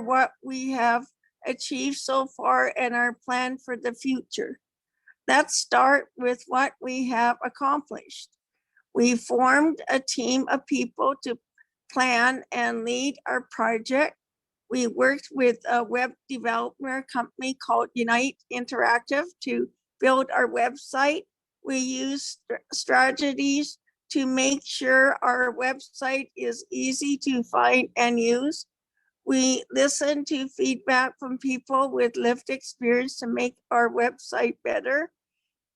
what we have achieved so far and our plan for the future. Let's start with what we have accomplished. We formed a team of people to plan and lead our project. We worked with a web development company called Unite Interactive to build our website. We used strategies to make sure our website is easy to find and use. We listened to feedback from people with lived experience to make our website better.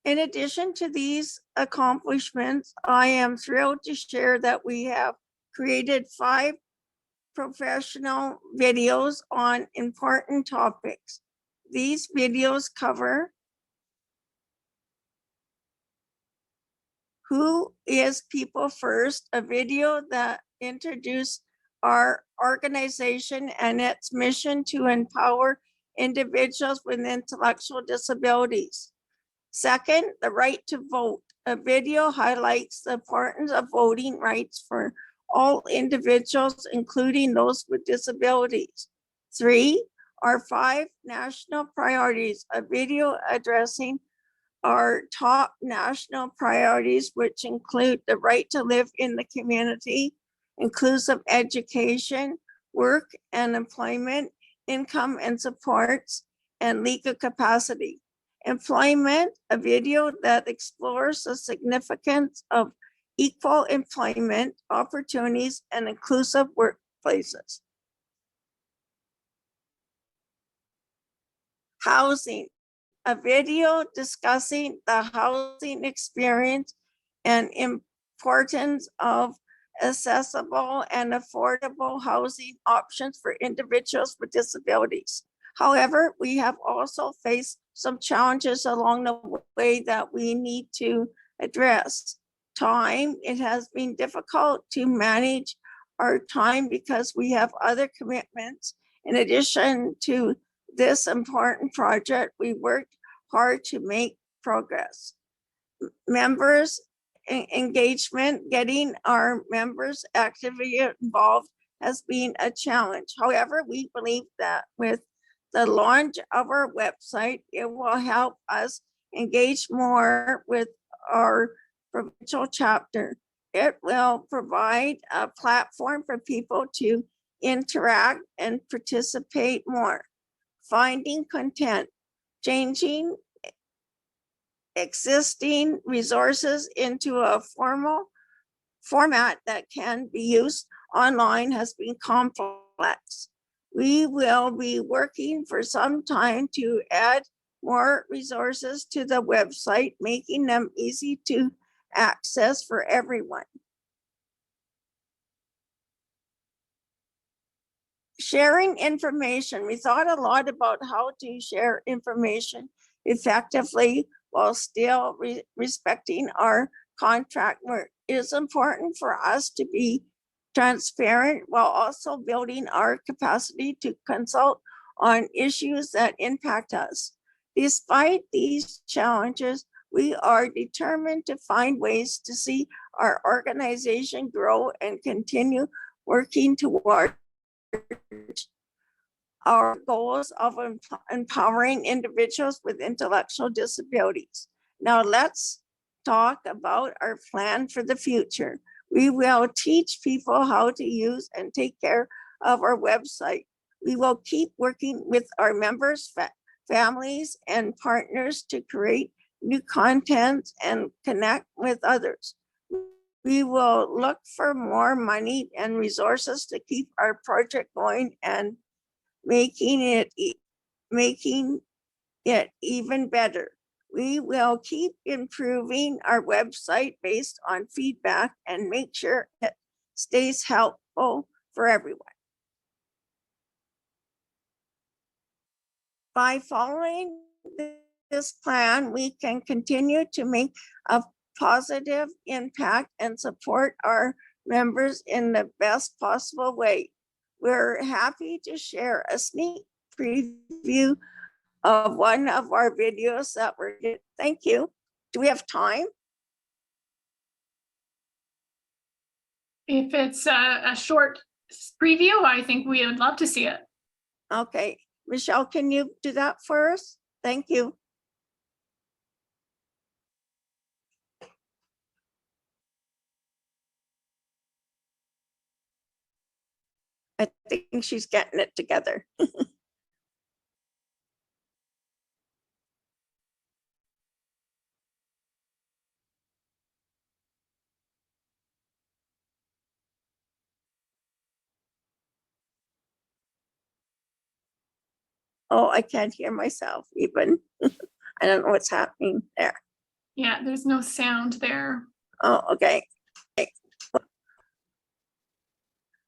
In addition to these accomplishments, I am thrilled to share that we have created 5 professional videos on important topics. These videos cover Who is People First, a video that introduced our organization and its mission to empower individuals with intellectual disabilities. Second, the right to vote. A video highlights the importance of voting rights for all individuals, including those with disabilities. 3, our 5 national priorities. A video addressing our top national priorities, which include the right to live in the community, inclusive education, work and employment, income and supports, and legal capacity. Employment, a video that explores the significance of equal employment opportunities and inclusive workplaces. Housing, a video discussing the housing experience and importance of accessible and affordable housing options for individuals with disabilities. However, we have also faced some challenges along the way that we need to address. Time, it has been difficult to manage our time because we have other commitments. In addition to this important project, we worked hard to make progress. Members engagement, getting our members actively involved has been a challenge. However, we believe that with the launch of our website, it will help us engage more with our provincial chapter. It will provide a platform for people to interact and participate more. Finding content, changing existing resources into a formal format that can be used online has been complex. We will be working for some time to add more resources to the website, making them easy to access for everyone. Sharing information. We thought a lot about how to share information effectively while still respecting our contract work. It is important for us to be transparent while also building our capacity to consult on issues that impact us. Despite these challenges, we are determined to find ways to see our organization grow and continue working toward our goals of empowering individuals with intellectual disabilities. Now let's talk about our plan for the future. We will teach people how to use and take care of our website. We will keep working with our members, families, and partners to create new content and connect with others. We will look for more money and resources to keep our project going and making it even better. We will keep improving our website based on feedback and make sure it stays helpful for everyone. By following this plan, we can continue to make a positive impact and support our members in the best possible way. We're happy to share a sneak preview of one of our videos that we're doing. Thank you. Do we have time? If it's a short preview, I think we would love to see it. Okay, Michelle, can you do that for us? Thank you. I think she's getting it together. Oh, I can't hear myself even. I don't know what's happening there. Yeah, there's no sound there. Oh, okay.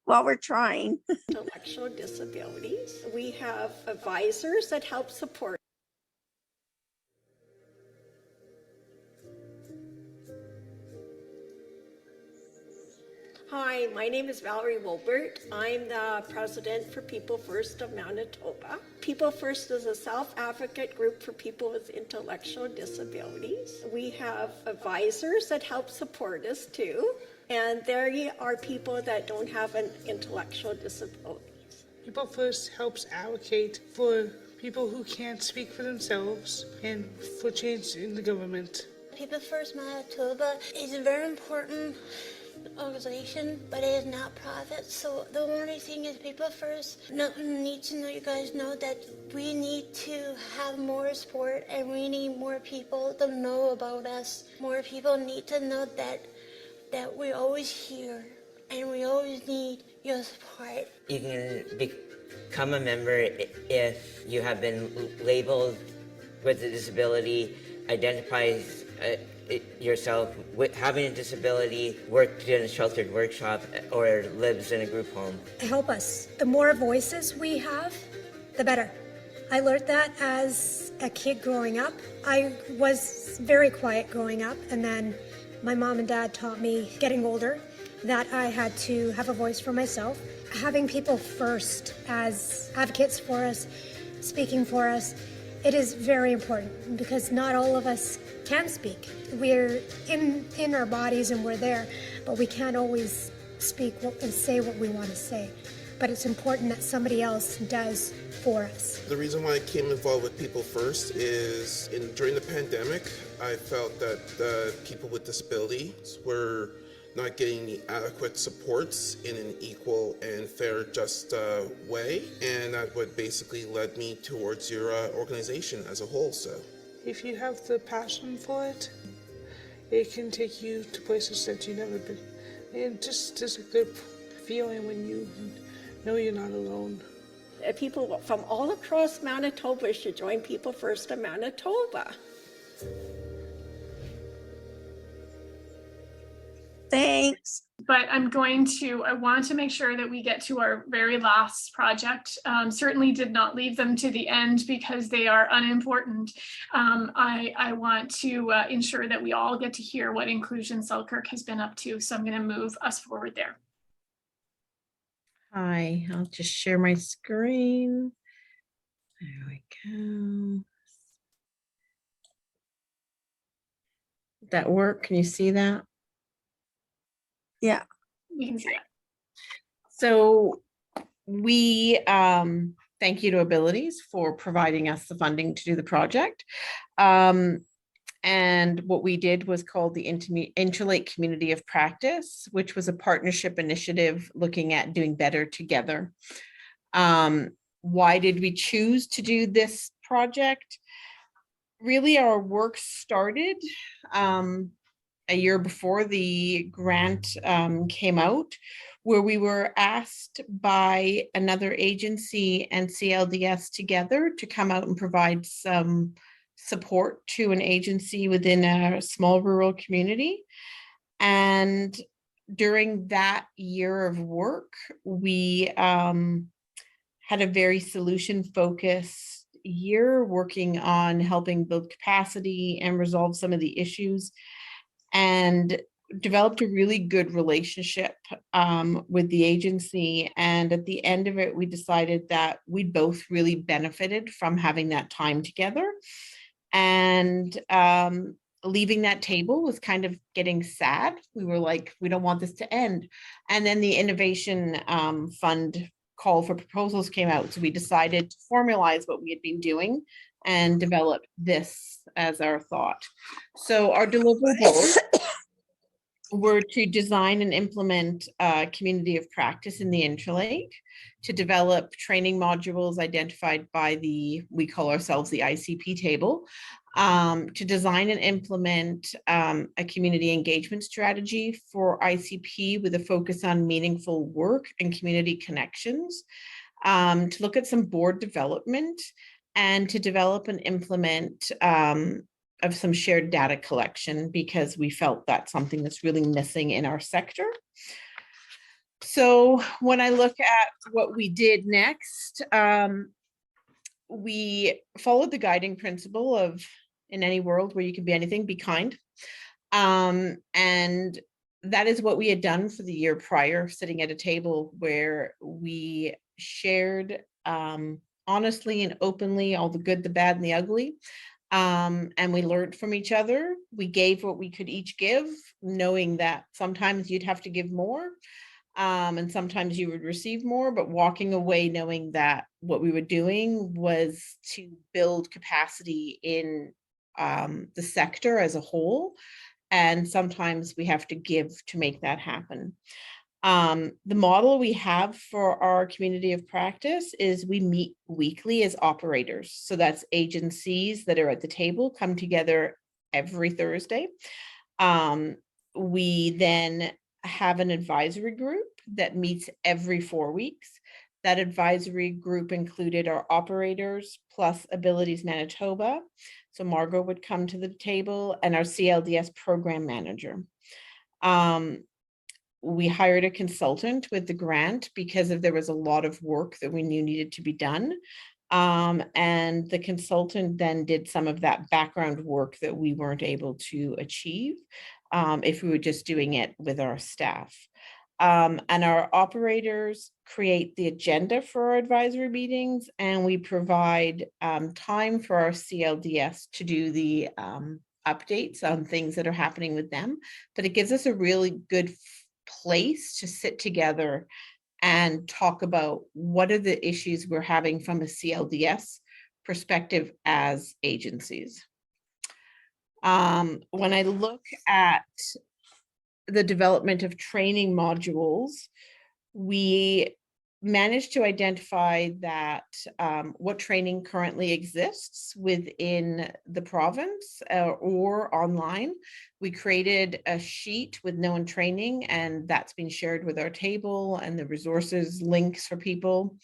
While we're trying. Intellectual disabilities, we have advisors that help support. Hi, my name is Valerie Wilbert. I'm the president for People First of Manitoba. People First is a self-advocate group for people with intellectual disabilities. We have advisors that help support us too. And there are people that don't have an intellectual disability. People First helps advocate for people who can't speak for themselves and for change in the government. People First Manitoba is a very important organization, but it is not profit. So the only thing is people first need to know, you guys know that we need to have more support and we need more people to know about us. More people need to know that we're always here and we always need your support. You can become a member if you have been labeled with a disability, identifies yourself with having a disability, worked in a sheltered workshop, or lives in a group home. Help us. The more voices we have, the better. I learned that as a kid growing up. I was very quiet growing up, and then my mom and dad taught me, getting older, that I had to have a voice for myself. Having people first as advocates for us, speaking for us, it is very important because not all of us can speak. We're in our bodies and we're there, but we can't always speak and say what we want to say. But it's important that somebody else does for us. The reason why I came involved with People First is during the pandemic, I felt that the people with disabilities were not getting the adequate supports in an equal and fair, just way, and that what basically led me towards your organization as a whole. So, if you have the passion for it, it can take you to places that you've never been. And just a good feeling when you know you're not alone. People from all across Manitoba should join People First in Manitoba. Thanks. But I want to make sure that we get to our very last project. Certainly did not leave them to the end because they are unimportant. I want to ensure that we all get to hear what Inclusion Selkirk has been up to. So I'm going to move us forward there. Hi, I'll just share my screen. There we go. Did that work? Can you see that? Yeah, we can see that. So we thank you to Abilities for providing us the funding to do the project. And what we did was called the Interlake Community of Practice, which was a partnership initiative looking at doing better together. Why did we choose to do this project? Really, our work started a year before the grant came out, where we were asked by another agency and CLDS together to come out and provide some support to an agency within a small rural community. And during that year of work, we had a very solution-focused year working on helping build capacity and resolve some of the issues, and developed a really good relationship with the agency. And at the end of it, we decided that we both really benefited from having that time together. And leaving that table was kind of getting sad. We were like, we don't want this to end. And then the Innovation Fund call for proposals came out. So we decided to formalize what we had been doing and develop this as our thought. So our deliverables were to design and implement a community of practice in the Interlake, to develop training modules identified by we call ourselves the ICP table, to design and implement a community engagement strategy for ICP with a focus on meaningful work and community connections, to look at some board development, and to develop and implement of some shared data collection, because we felt that's something that's really missing in our sector. So when I look at what we did next, we followed the guiding principle of, in any world where you can be anything, be kind. And that is what we had done for the year prior, sitting at a table where we shared honestly and openly all the good, the bad, and the ugly. And we learned from each other. We gave what we could each give, knowing that sometimes you'd have to give more, and sometimes you would receive more, but walking away knowing that what we were doing was to build capacity in the sector as a whole, and sometimes we have to give to make that happen. The model we have for our community of practice is we meet weekly as operators. So that's agencies that are at the table come together every Thursday. We then have an advisory group that meets every 4 weeks. That advisory group included our operators plus Abilities Manitoba. So Margot would come to the table, and our CLDS program manager. We hired a consultant with the grant because there was a lot of work that we knew needed to be done. And the consultant then did some of that background work that we weren't able to achieve if we were just doing it with our staff. And our operators create the agenda for our advisory meetings, and we provide time for our CLDS to do the updates on things that are happening with them. But it gives us a really good place to sit together and talk about what are the issues we're having from a CLDS perspective as agencies. When I look at the development of training modules, we managed to identify that what training currently exists within the province or online. We created a sheet with known training, and that's been shared with our table and the resources links for people.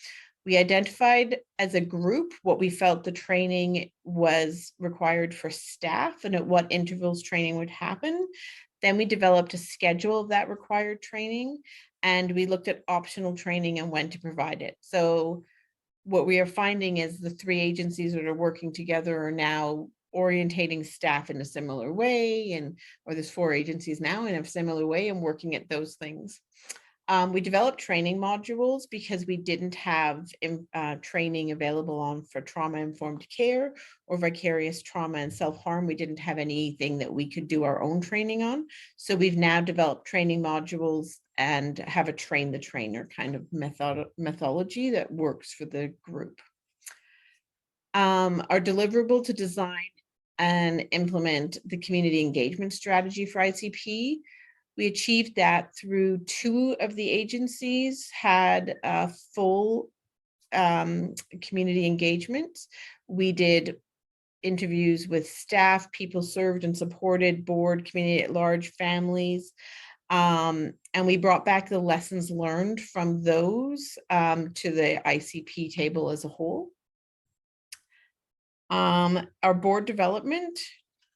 We identified as a group what we felt the training was required for staff and at what intervals training would happen. Then we developed a schedule of that required training, and we looked at optional training and when to provide it. So what we are finding is the 3 agencies that are working together are now orientating staff in a similar way, or there's 4 agencies now in a similar way and working at those things. We developed training modules because we didn't have training available for trauma-informed care or vicarious trauma and self-harm. We didn't have anything that we could do our own training on. So we've now developed training modules and have a train the trainer kind of methodology that works for the group. Our deliverable to design and implement the community engagement strategy for ICP. We achieved that through 2 of the agencies had a full community engagement. We did interviews with staff, people served and supported, board, community at large, families. And we brought back the lessons learned from those to the ICP table as a whole. Our board development.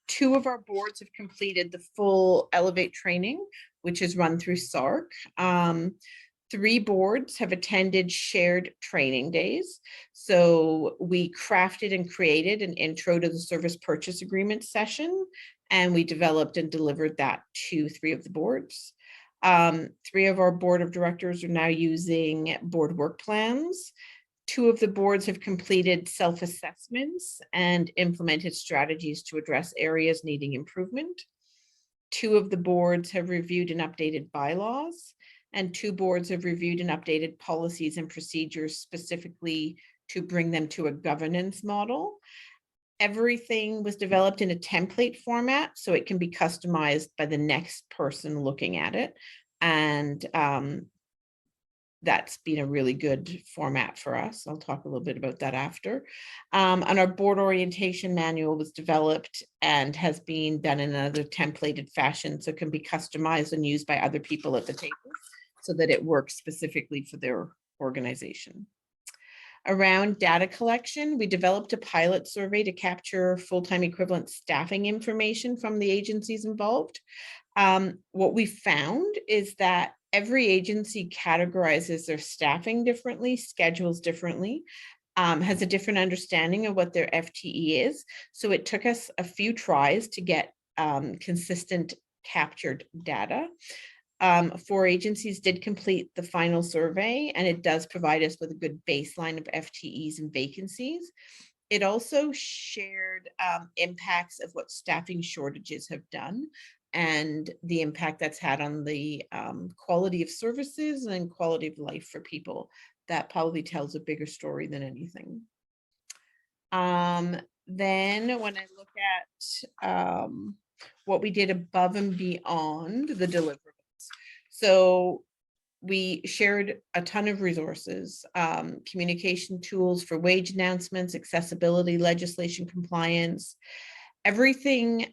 2 of our boards have completed the full Elevate training, which is run through SARC. 3 boards have attended shared training days. So we crafted and created an intro to the service purchase agreement session, and we developed and delivered that to 3 of the boards. 3 of our board of directors are now using board work plans. 2 of the boards have completed self-assessments and implemented strategies to address areas needing improvement. 2 of the boards have reviewed and updated bylaws, and 2 boards have reviewed and updated policies and procedures specifically to bring them to a governance model. Everything was developed in a template format, so it can be customized by the next person looking at it. And that's been a really good format for us. I'll talk a little bit about that after. And our board orientation manual was developed and has been done in another templated fashion, so it can be customized and used by other people at the table so that it works specifically for their organization. Around data collection, we developed a pilot survey to capture full-time equivalent staffing information from the agencies involved. What we found is that every agency categorizes their staffing differently, schedules differently, has a different understanding of what their FTE is. So it took us a few tries to get consistent captured data. 4 agencies did complete the final survey, and it does provide us with a good baseline of FTEs and vacancies. It also shared impacts of what staffing shortages have done and the impact that's had on the quality of services and quality of life for people. That probably tells a bigger story than anything. Then when I look at what we did above and beyond the deliverables. So we shared a ton of resources, communication tools for wage announcements, accessibility, legislation compliance, everything.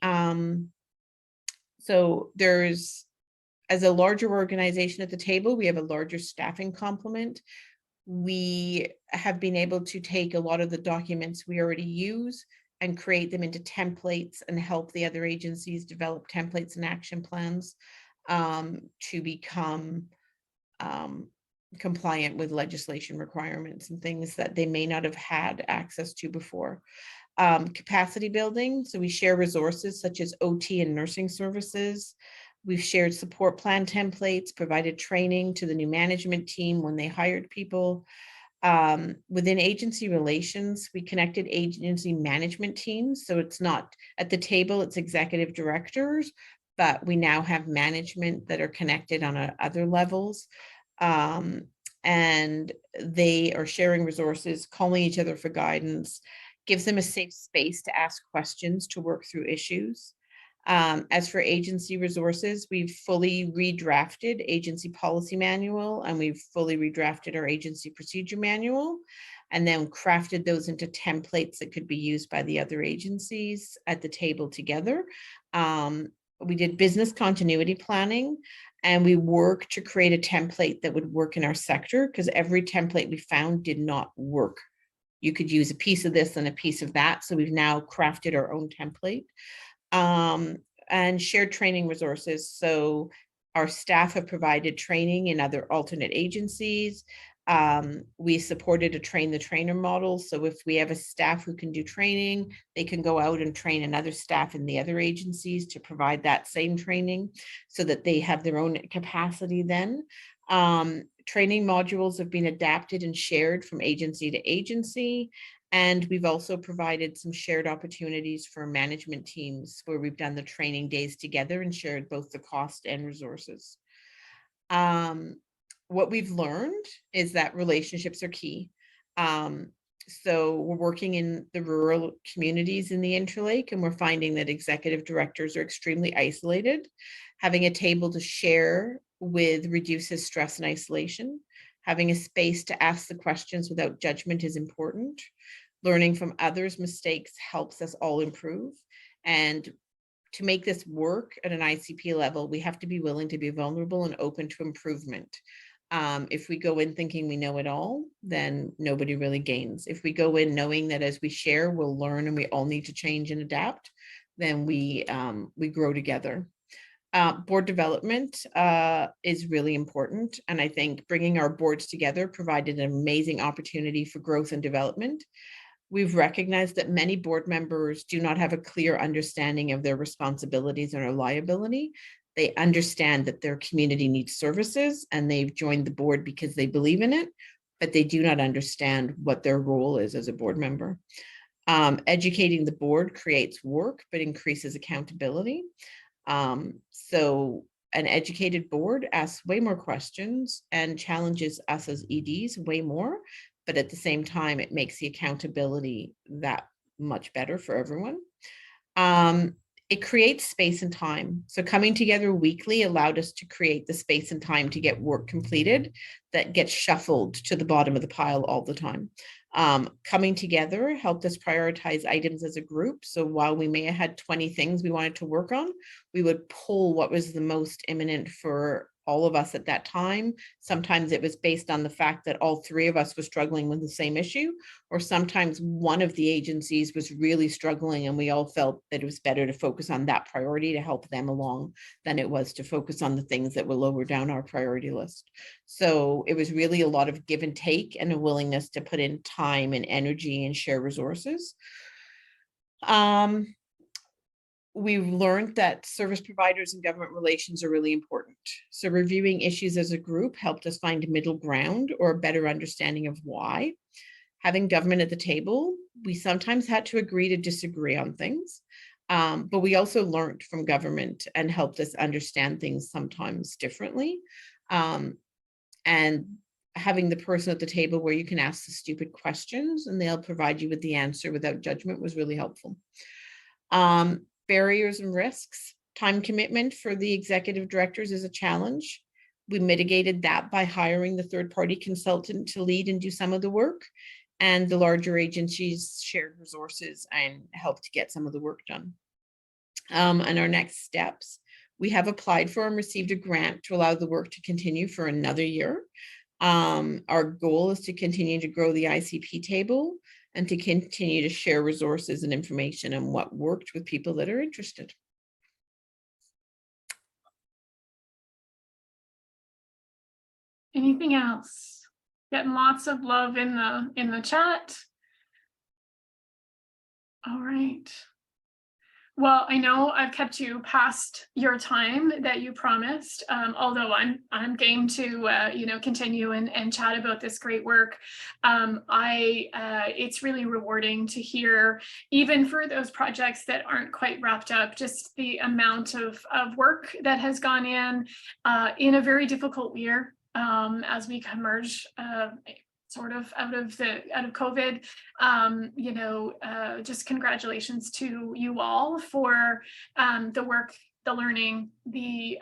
So there's, as a larger organization at the table, we have a larger staffing complement. We have been able to take a lot of the documents we already use and create them into templates and help the other agencies develop templates and action plans to become compliant with legislation requirements and things that they may not have had access to before. Capacity building, so we share resources such as OT and nursing services. We've shared support plan templates, provided training to the new management team when they hired people. Within agency relations, we connected agency management teams. So it's not at the table, it's executive directors, but we now have management that are connected on other levels. And they are sharing resources, calling each other for guidance, gives them a safe space to ask questions, to work through issues. As for agency resources, we've fully redrafted agency policy manual, and we've fully redrafted our agency procedure manual, and then crafted those into templates that could be used by the other agencies at the table together. We did business continuity planning, and we worked to create a template that would work in our sector, because every template we found did not work. You could use a piece of this and a piece of that. So we've now crafted our own template. And shared training resources. So our staff have provided training in other alternate agencies. We supported a train the trainer model. So if we have a staff who can do training, they can go out and train another staff in the other agencies to provide that same training so that they have their own capacity then. Training modules have been adapted and shared from agency to agency. And we've also provided some shared opportunities for management teams where we've done the training days together and shared both the cost and resources. What we've learned is that relationships are key. So we're working in the rural communities in the Interlake, and we're finding that executive directors are extremely isolated. Having a table to share with reduces stress and isolation. Having a space to ask the questions without judgment is important. Learning from others' mistakes helps us all improve. And to make this work at an ICP level, we have to be willing to be vulnerable and open to improvement. If we go in thinking we know it all, then nobody really gains. If we go in knowing that as we share, we'll learn and we all need to change and adapt, then we grow together. Board development is really important. And I think bringing our boards together provided an amazing opportunity for growth and development. We've recognized that many board members do not have a clear understanding of their responsibilities and their liability. They understand that their community needs services and they've joined the board because they believe in it, but they do not understand what their role is as a board member. Educating the board creates work, but increases accountability. So an educated board asks way more questions and challenges us as EDs way more, but at the same time, it makes the accountability that much better for everyone. It creates space and time. So coming together weekly allowed us to create the space and time to get work completed that gets shuffled to the bottom of the pile all the time. Coming together helped us prioritize items as a group. So while we may have had 20 things we wanted to work on, we would pull what was the most imminent for all of us at that time. Sometimes it was based on the fact that all three of us were struggling with the same issue, or sometimes one of the agencies was really struggling and we all felt that it was better to focus on that priority to help them along than it was to focus on the things that were lower down our priority list. So it was really a lot of give and take and a willingness to put in time and energy and share resources. We've learned that service providers and government relations are really important. So reviewing issues as a group helped us find middle ground or a better understanding of why. Having government at the table, we sometimes had to agree to disagree on things, but we also learned from government and helped us understand things sometimes differently. And having the person at the table where you can ask the stupid questions and they'll provide you with the answer without judgment was really helpful. barriers and risks. Time commitment for the executive directors is a challenge. We mitigated that by hiring the third-party consultant to lead and do some of the work, and the larger agencies shared resources and helped to get some of the work done. And our next steps, we have applied for and received a grant to allow the work to continue for another year. Our goal is to continue to grow the ICP table and to continue to share resources and information on what worked with people that are interested. Anything else? Getting lots of love in the chat. All right. Well, I know I've kept you past your time that you promised, although I'm game to continue and chat about this great work. It's really rewarding to hear, even for those projects that aren't quite wrapped up, just the amount of work that has gone in a very difficult year as we emerge sort of out of COVID. Just congratulations to you all for the work, the learning, the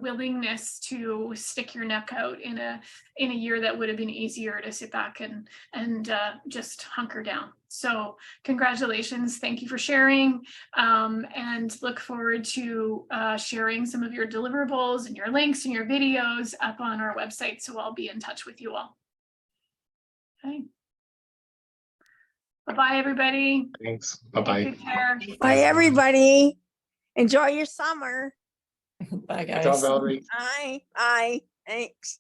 willingness to stick your neck out in a year that would have been easier to sit back and just hunker down. So congratulations, thank you for sharing, and look forward to sharing some of your deliverables and your links and your videos up on our website. So I'll be in touch with you all. Okay. Bye-bye, everybody. Thanks. Bye-bye. Take good care. Bye, everybody. Enjoy your summer. Bye, Good job, guys. Valerie. Bye. Bye. Thanks.